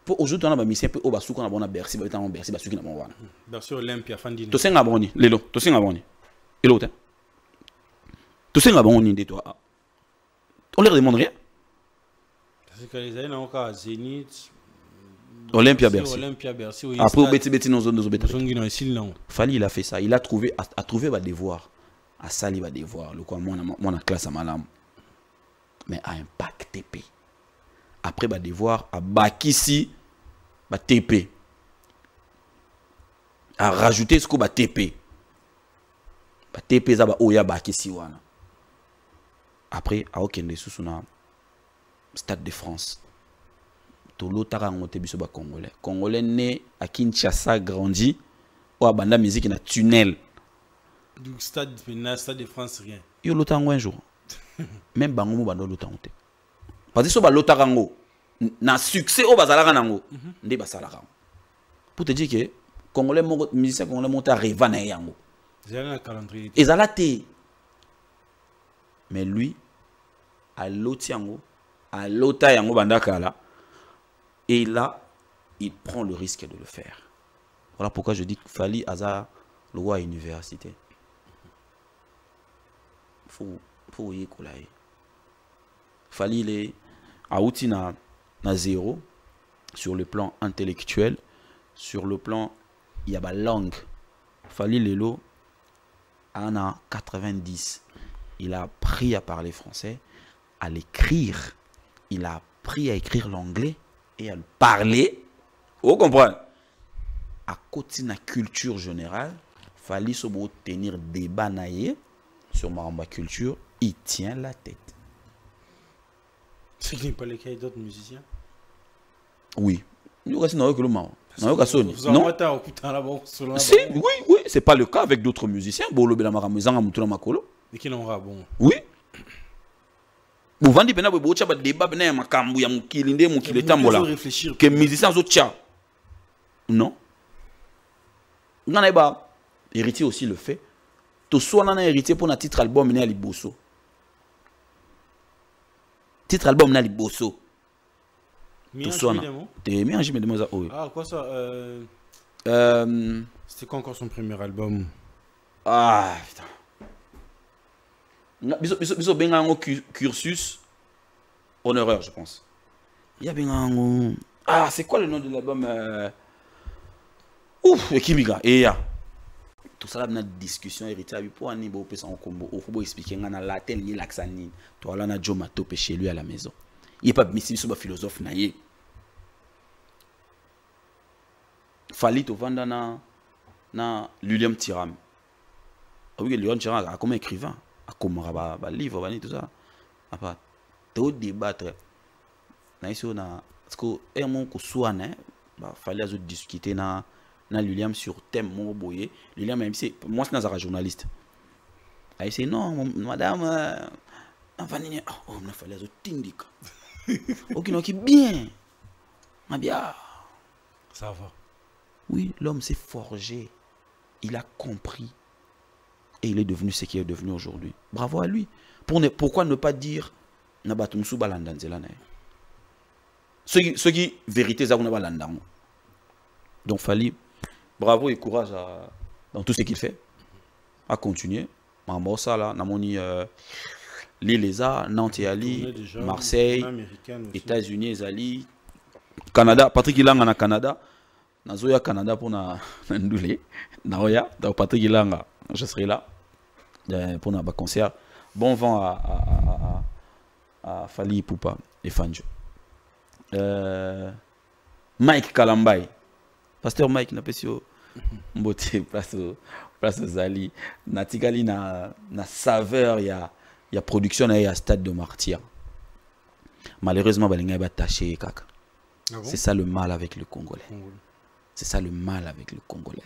Pour aujourd'hui on a ba mission peu au basuka na bona Bercy ba tan Bercy basuki na bon wana. Bercy Olympia fandini. To senga boni lelo, to senga boni. Elo te. To senga boni de toi. On leur demande rien. Parce que les années encore Zénith Olympia Bercy. Olympia Bercy. Après au beti no zone beti. Fali il a fait ça, il a trouvé ba devoir. À sali ba devoir, le quoi mon classe à malam. Mais à impact TP. Après ba devoir à bakisi ba TP. À rajouter ce que ba TP. Ba TP za ba oya bakisi wana. Après à okende sous na Stade de France. Tolo tarango te biso ba congolais. Congolais né à Kinshasa grandi ou à banda musique na tunnel. Du stade de France rien. Yo lotango un jour. Même bango mo bando lotango te. Parce que so ba lotarango na succès au bazalaka nango ndé basalaka. Pour te dire que congolais musicien congolais monte à revana yango. Zala calendrier. Ezala te. Mais lui à lotiango à lota yango bandakala et là il prend le risque de le faire. Voilà pourquoi je dis que Fali Aza le roi à l'université. Faut y coller. Fali il est à outil na zéro sur le plan intellectuel, sur le plan il y a la langue. Fali Lelo en 90, il a appris à parler français, à l'écrire, il a appris à écrire l'anglais et à le parler. Vous comprenez? À côté de la culture générale, Fali Sobo tenir débat naïe sur ma culture, il tient la tête. C'est qu'il n'y a pas les cas d'autres musiciens? Oui. Non? Si, oui, c'est pas le cas avec d'autres musiciens. Mais qui n'aura bon? Oui. Vous vendez bien un débat, que musiciens non. On a héritier aussi le fait. Tout soit on a héritier pour un titre album né à Liboso. Titre album né à Liboso. Tout soit Ah, quoi ça? C'était quoi encore son premier album? Ah, putain. Biso benga un cursus honoreur, je pense. Il y a bien. Ah, c'est quoi le nom de l'album? Ouf, Kimiga. Et ya. Tout ça là, dans la discussion, héritier, pour un niveau, on peut expliquer en latin, ni l'axanine. Toi là, on a Joe Mato chez lui à la maison. Il n'est pas mis sur le philosophe naïe. Fali to vanda na William Thiram. Oui, William Thiram a comme écrivain, a comme livre, tout ça. Après, tout débattre. Naïso na, parce que et mon ko soane, fallait discuter na William sur thème mon boye. William même c'est moi c'est un journaliste. Ah c'est non madame enfin oh on a fallait tindika. OK non qui bien. Ah bien. Ça va. Oui, l'homme s'est forgé. Il a compris. Et il est devenu ce qu'il est devenu aujourd'hui. Bravo à lui. Pourquoi ne pas dire Nabatumsu Balandanzelana? Ce qui vérité ça on donc Fali, bravo et courage dans tout ce qu'il fait. À continuer. Mambo ça là, namoni Lileza, Nantes et Ali, Marseille, États-Unis Ali, Canada, Patrick Ilanga na Canada. Nazoya Canada pour na ndule. Naoya, donc Patrick Ilanga, je serai là pour un concert. Bon vent à Fali Poupa et Fanjo. Mike Kalambay. Pasteur Mike n'a pas su mbote place aux Zali. Natigali na saveur il y a production il y a stade de martyr. Malheureusement balinga ba taché kaka. Ah bon? C'est ça le mal avec le Congolais. C'est ça le mal avec le Congolais.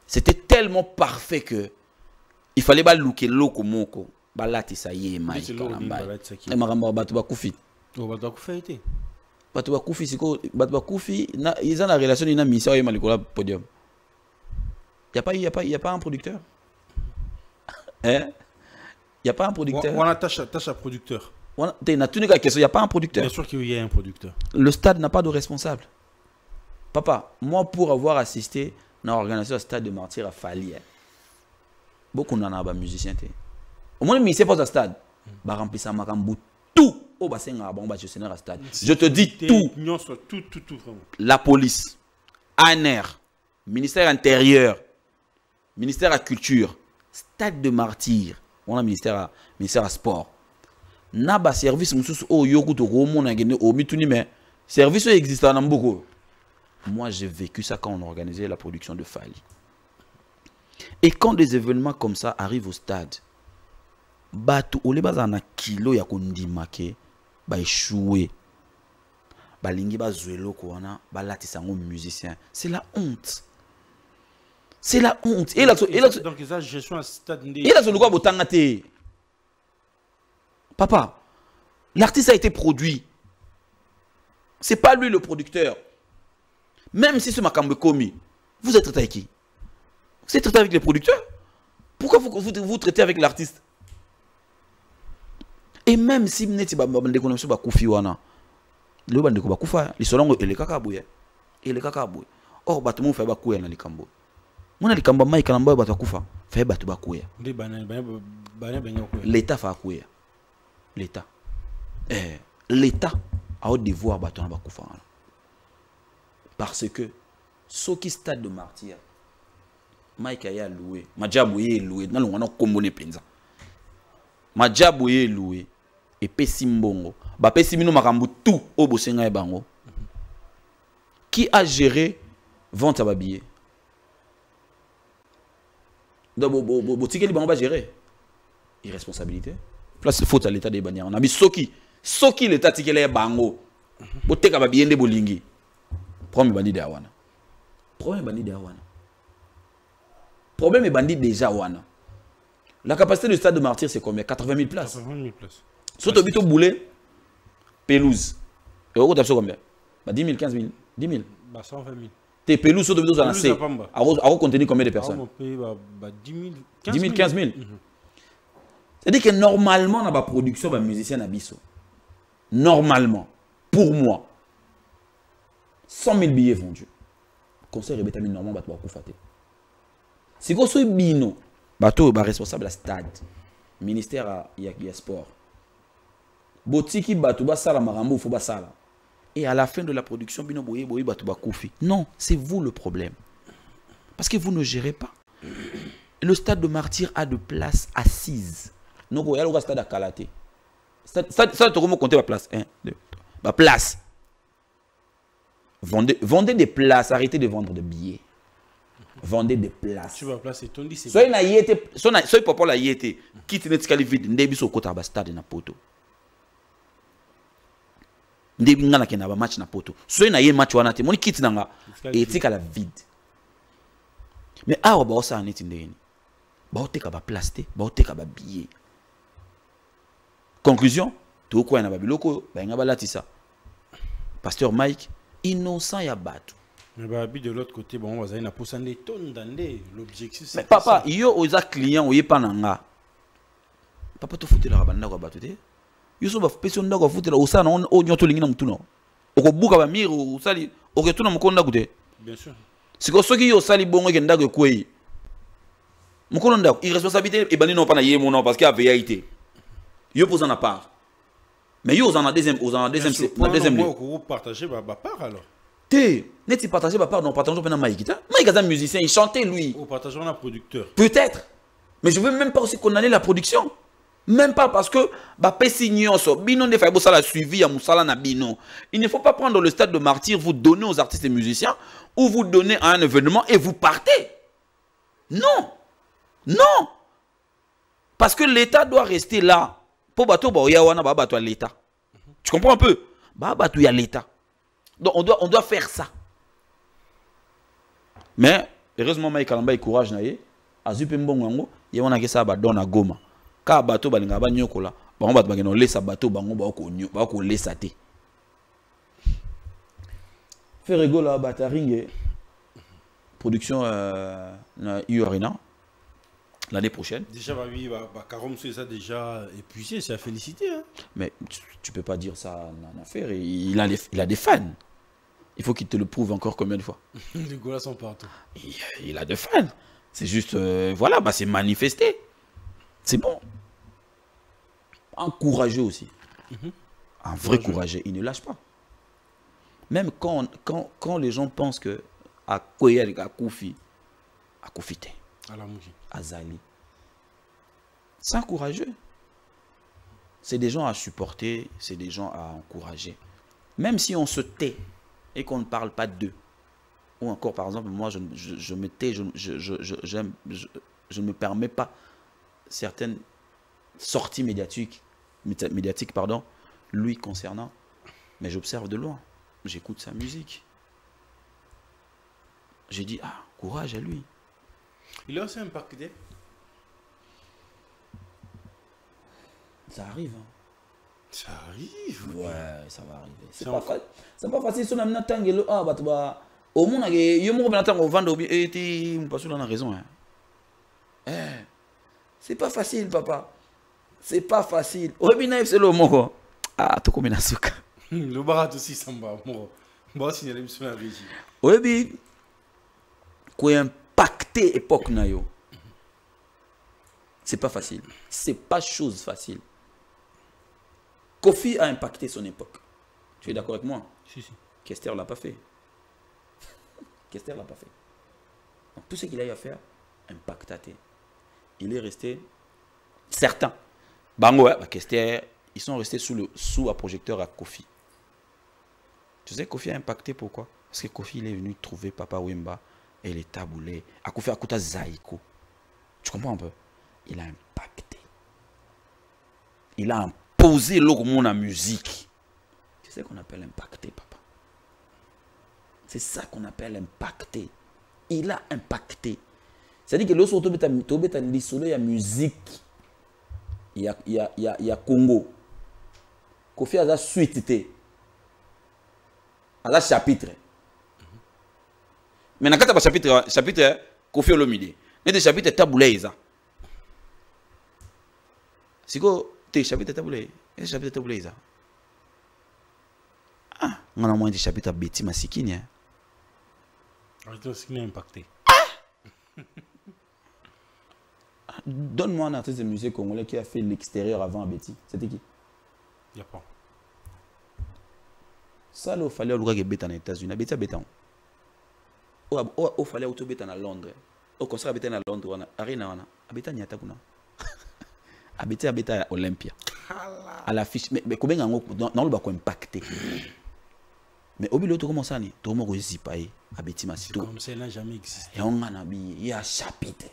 C'était tellement parfait que il fallait pas looker loko moko. Balati ça y est Mike Kalambay. Et maramba batu ba kufi. Oh batu ba kufi été. Batu ba kufi siko batu ba kufi na ils ont la relation ina mission et malikola podium. Il y a pas un producteur. Hein? n'y a pas un producteur. On a tâche à producteur. Il n'y a pas un producteur. Bien sûr qu'il y a un producteur. Le stade n'a pas de responsable. Papa, moi, pour avoir assisté à l'organisation du stade de Martyrs à Fali, beaucoup n'en a pas musicien. Au moins, le ministère pose un stade. Bah, remplissant ma cambo tout. Oh, bah, c'est un bon gestionnaire à stade. Je te dis tout. Tout, vraiment. La police, ANR, ministère intérieur, ministère à culture, stade de Martyrs, on a ministère à sport. N'a pas service, oh, yoku to romo na gene o mituni mais service existe en beaucoup. Moi, j'ai vécu ça quand on organisait la production de Fali. Et quand des événements comme ça arrivent au stade, batu ole bazana kilo ya kondimake ba échouer. Ba lingi ba zuelo ko wana ba latisa ngo musicien. C'est la honte. C'est la honte. Et là donc ça gestion à stade ndé. Et là so quoi botanga te. Papa, l'artiste a été produit. C'est pas lui le producteur. Même si c'est Makambe Komi, vous êtes traité avec qui? Vous êtes traité avec les producteurs? Pourquoi vous traitez avec l'artiste? Et même si vous n'êtes pas déconnexion ba Koufi wana, le bande ko ba Koufa, les solongo et les kakabouye. Et les kakabouye. Or battement fait ba kouya na likambo. Mona likambo mai kalamba ba Koufa, fait ba ba kouya. L'État fait kouya. L'État. L'État a au devoir ba ton ba Koufa. Parce que ce qui stade de Martyrs, Mike a loué, Madjabouye loué, dans le monde comboné penza. Madjabouye loué et Pessimbongo. Ba Pessimino makambu tout au Bosenga et Bango. Qui a géré vente à babillet? Donc, ticket libre, on va gérer. Irresponsabilité. Place faute à l'état des bannières. On a mis Soki l'état ticket les Bango. Boteka babillet de Bolingi. Problème bandit de Awana. Problème bandit de Awana. Problème est bandit déjà Awana. La capacité du stade de Martyrs, c'est combien? 80 000 places. 80 000 places. Surtout au boulet, pelouse. Et au combien? 10 000, 15 000, 10 000. 120 000. Tes pelouses, surtout dans la C. À contenir combien de personnes? 10 000, 10 000, 15 000. C'est-à-dire que normalement, on a pas production de musiciens à Bisso. Normalement, pour moi, 100 000 billets vendus. Conseil et bétamine normalement, bah, tu vas couper. Si vous êtes bino, bateau est responsable à stade, ministère il y a sport. Botiki bateau ba sala marambo faut ba sala. Et à la fin de la production bino boye bateau ba koufi. Non, c'est vous le problème. Parce que vous ne gérez pas. Le stade de Martyrs a de places assises. Non, il y a le stade à Kalaté. Ça tu comment compter la place 1 2 3. Place. Vendez des places, arrêtez de vendre des billets. Vendez des places. Tu vas placer ton dit c'est. Soyez na yété, soyez papa la yété. Quitte net skali vide, ndebi so kota ba stade na poto. Ndebi ngana ke na ba match na poto. Soyez na yé match wana te, moni quitte nanga et tika la vide. Mais awa ba osa neti ndeni. Ba oteka ba place te, ba oteka ba billet. Conclusion, to ko na ba biloko, ba nga ba latisa. Pasteur Mike innocent ya batu. Mais bah, de l'autre côté, bon, on va aller pour des tonnes d'années. L'objectif, c'est. Mais papa, yo oza client, oye pas nanga. Papa, tu foutu la rabanda kwa batu te. Yo so ba peso ndako foutu la osa na on nyoto lingi na mutuna. Oko buka ba mire o sali, oko tuna mukonda kute. Bien sûr. Siko soki yo sali bongo ke ndako kwei. Mukono ndako, irresponsabilité e bani non pas na yé mon parce qu'il y a vérité. Yo pose en part. Mais yo en a deuxième, Vous partagez ma part alors. N'est-il partagé par part non partageons pas Mike. Mike est un musicien, il chantait lui. Ou partageons un producteur. Peut-être. Mais je veux même pas aussi condamner la production. Même pas parce que Binon de Faibo Sala suivi à Moussala na Bino. Il ne faut pas prendre le stade de Martyrs, vous donner aux artistes et musiciens ou vous donner à un événement et vous partez. Non. Non. Parce que l'État doit rester là. Pour bateau yawana ba bateau à l'État. Tu comprends un peu? Ba bateau ya l'État. Donc on doit faire ça. Mais heureusement Mike Kalamba courage na ye. Azupe mbongo ye wana ke ça ba dona goma. Ka bateau balinga ba nyokola, ba on ba bageno lesa bateau bango ba ko lesa te. Ferrego la bataringe production na Urina. l'année prochaine. Déjà, oui, Karom, c'est ça déjà épuisé, c'est à féliciter. Hein. Mais tu peux pas dire ça en affaire. Il a des fans. Il faut qu'il te le prouve encore combien de fois. Les gars sont partout. Il a des fans. C'est juste, voilà, c'est manifesté. C'est bon. Un courageux aussi. Un vrai courageux. Il ne lâche pas. Même quand les gens pensent que à Koyel, à Koufi, à Koufite, à Zali, c'est un courageux. C'est des gens à supporter, c'est des gens à encourager. Même si on se tait et qu'on ne parle pas d'eux. Ou encore, par exemple, moi, je me tais, je ne me permets pas certaines sorties médiatiques, lui concernant, mais j'observe de loin, j'écoute sa musique. J'ai dit, ah, courage à lui. Il a aussi impacté. Ça arrive. Hein. Ça arrive. Ouais, ça va arriver. C'est pas facile. Si on a un tangelo, ah, bah, au monde, il y a un temps au vendre, et tu pas sûr, on a raison. Hein. C'est pas facile, papa. C'est pas facile. Au binaïf, c'est le mot. Ah, tu comme une asuka. Le barat aussi, ça m'a. Moi, si il y a une régie. Oui, bien. Quoi impacté époque nayo. C'est pas facile. C'est pas chose facile. Kofi a impacté son époque. Tu es d'accord avec moi? Si. Kester l'a pas fait. Kester l'a pas fait. Donc tout ce qu'il a eu à faire, impacté. Il est resté certain. Bango, Kester, ils sont restés sous un projecteur à Kofi. Tu sais, Kofi a impacté pourquoi? Parce que Kofi il est venu trouver Papa Wemba et les taboulés. À Kofi Akuta Zaïko. Tu comprends un peu? Il a impacté. Il a imposé l'hormone à musique. C'est ça qu'on appelle impacté, papa. C'est ça qu'on appelle impacté. Il a impacté. C'est-à-dire que lorsqu'on tombe dans l'isolé, il y a musique. Il y a Congo. Kofi a suite. A chapitre. Mais dans le chapitre, Kofi Olomide. Mais le chapitre taboulé. Si vous avez chapitre taboulé, et chapitre taboulé. Ah, on a moins de chapitre à Betty Masikini. Ce qui n'a impacté. Donne-moi un artiste de musique congolais qui a fait l'extérieur avant à Betty. C'était qui? Il n'y a pas. Ça, il fallait que Betty en États-Unis. Betty a Betty. Il fallait que Betty en Londres. Au concert Betty en Londres, Arena, Betty en Yatakuna. Betty à Olympia. À l'affiche. Mais combien on va impacté? Mais au milieu de comment ça, tout le monde réussit pas à Betty Massito. Comme ça, il n'a jamais existé. Et on a il y a un chapitre.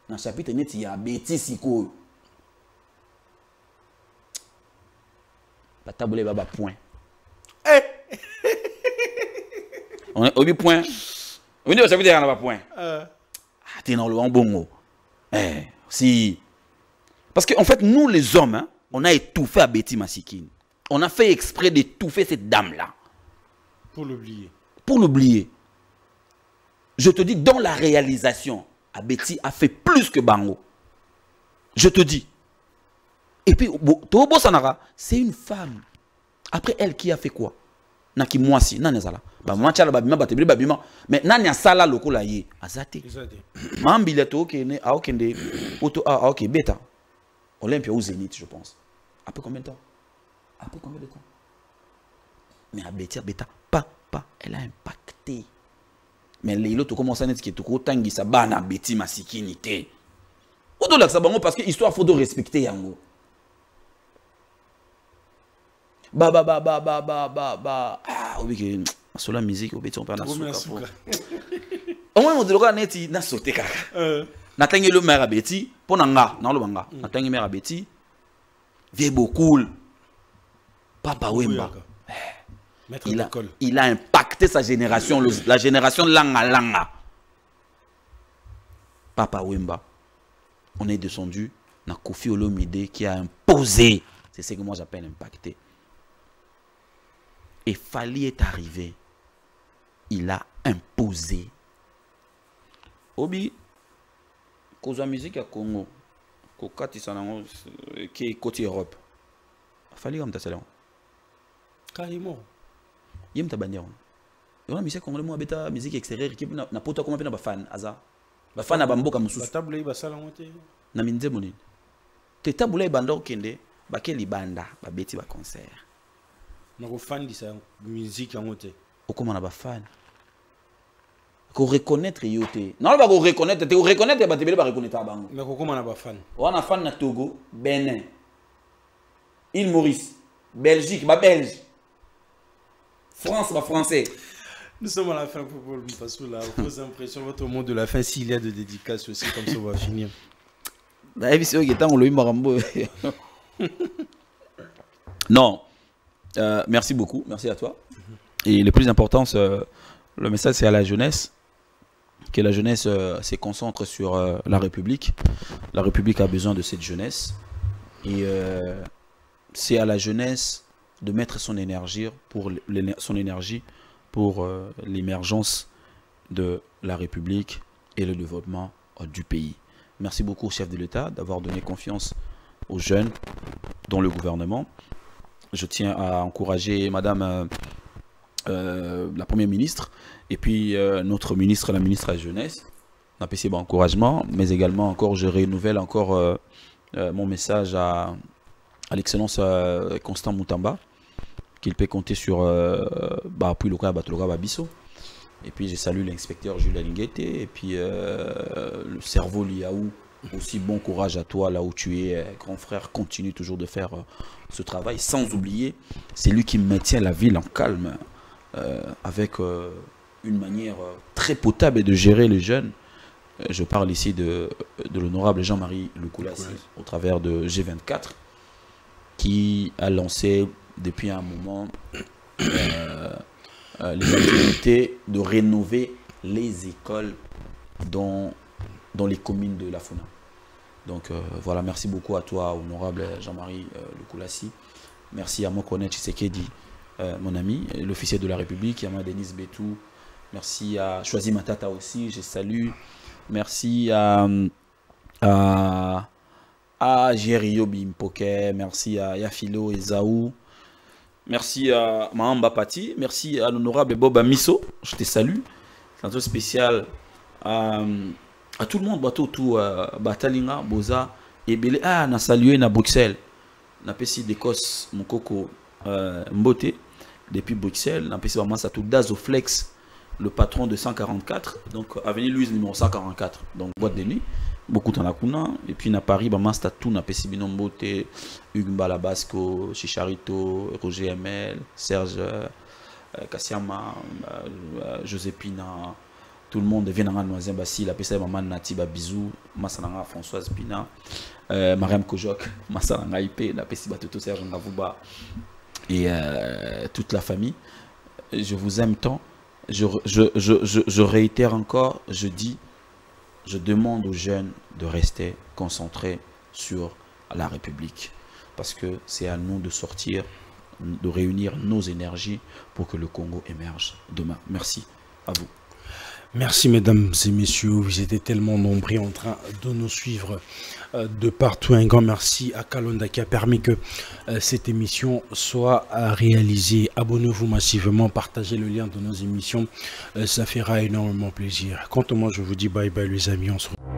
Dans le chapitre, il y a Betty Siko. Pas tabouler, baba, point. On est au point. On est au chapitre, il y a un point. Ah, t'es dans le bon. Si. Parce qu'en fait, nous les hommes, hein, on a étouffé à Betty Massikine. On a fait exprès d'étouffer cette dame-là. Pour l'oublier. Pour l'oublier. Je te dis, dans la réalisation, Betty a fait plus que Bango. Je te dis. Et puis, Tobo Sanara, c'est une femme. Après elle, qui a fait quoi? Naki Mwasi, nan ezala. Ba mwacha la babima batebili babima. Mais nan ya sala loko la ye. Azate. Mambile to kene a okende auto a ok beta. Olympia ou Zénith, je pense. Après combien de temps? Après combien de temps? Mais à Betty, pas, elle a impacté. Mais les autres commencent à dire que tout tangi sa bana Betty Masikini te. Auto la sabango parce que histoire faut de respecter yango. Ah, oui, sur la musique, on peut en souka. Au moins, on dit que na sauté kaka. Na tangi le maire à Betty, pour nanga, na le banga. Na tangi maire à Betty, vie beaucoup. Papa Wemba. Il a impacté sa génération, la génération Langa Langa. Papa Wemba. On est descendu dans Kofi Olomide qui a imposé. C'est ce que moi j'appelle impacté. Et Fali est arrivé. Il a imposé. Obi, cause la musique à Congo, qui est côté Europe. Fallait comme ça. Carrément. Il y a une bannière. Il y a une musique congolaise, moi, musique extérieure, qui n'a pas comment faire fan. Ba fan à Bamboka Moussous. La table est basale en moitié. Na minze monine. Te table est banda okende, ba keli banda, ba beti ba concert. Na ko fan di sa musique en moitié. O comment na ba fan. Ko reconnaître yote. Non ba ko reconnaître, te reconnaître ba te bele ba reconnaître bango. Mais ko comment na ba fan. Wana fan na Togo, Benin. Île Maurice, Belgique, ba belge. France, ba français. Nous sommes à la fin pour le Mpassou là. Vos impressions, votre mot de la fin, s'il y a de dédicaces aussi, comme ça on va finir. Non, merci beaucoup, merci à toi. Et le plus important, le message c'est à la jeunesse, que la jeunesse se concentre sur la République. La République a besoin de cette jeunesse. Et c'est à la jeunesse de mettre son énergie pour l'émergence de la République et le développement du pays. Merci beaucoup au chef de l'État d'avoir donné confiance aux jeunes dans le gouvernement. Je tiens à encourager Madame la Première ministre et puis notre ministre, la ministre de la Jeunesse. On a passé bon encouragement, mais également encore, je renouvelle encore mon message à l'excellence Constant Moutamba, qu'il peut compter sur appui local à Babisso. Et puis je salue l'inspecteur Jules Linguete et puis le cerveau Liaou. Aussi bon courage à toi là où tu es, grand frère. Continue toujours de faire ce travail. Sans oublier, c'est lui qui maintient la ville en calme avec une manière très potable de gérer les jeunes. Je parle ici de l'honorable Jean-Marie Lecoulassi au travers de G24 qui a lancé depuis un moment les activités de rénover les écoles dans les communes de la Funa. Donc voilà, merci beaucoup à toi, honorable Jean-Marie Lecoulassi. Merci à mon collègue Tshisekedi, mon ami, l'officier de la République, à ma Denise Betou. Merci à Choisi Matata aussi, je salue. Merci à Jério Bimpoke, merci à Yafilo Ezaou. Merci à Mahamba Pati, merci à l'honorable Boba Misso, je te salue. C'est un spécial à tout le monde, tout Batalinga, Boza, et Belé. Ah, on a salué à Bruxelles. On a passé d'Écosse, mon coco Mbote, depuis Bruxelles. On a passé vraiment ça tout Dazoflex, le patron de 144, donc avenue Louise numéro 144, donc boîte de nuit. Beaucoup dans la Kuna, et puis à Paris, c'est tout, on a passé Binombote, Hugues Balabasco, Chicharito, Roger ML, Serge Kassiama, Joséphina, tout le monde vient dans la Noisien Bassi, la PCA Maman Nati Babizou, Massananga Françoise Pina, Mariam Kojok, Massananga IP, la PCA Batoto Serge Ngavouba, et toute la famille. Je vous aime tant. Je réitère encore, je dis, je demande aux jeunes de rester concentrés sur la République. Parce que c'est à nous de sortir, de réunir nos énergies pour que le Congo émerge demain. Merci à vous. Merci mesdames et messieurs, vous étiez tellement nombreux en train de nous suivre de partout. Un grand merci à Kalonda qui a permis que cette émission soit réalisée. Abonnez-vous massivement, partagez le lien de nos émissions, ça fera énormément plaisir. Quant à moi, je vous dis bye bye les amis, on se retrouve.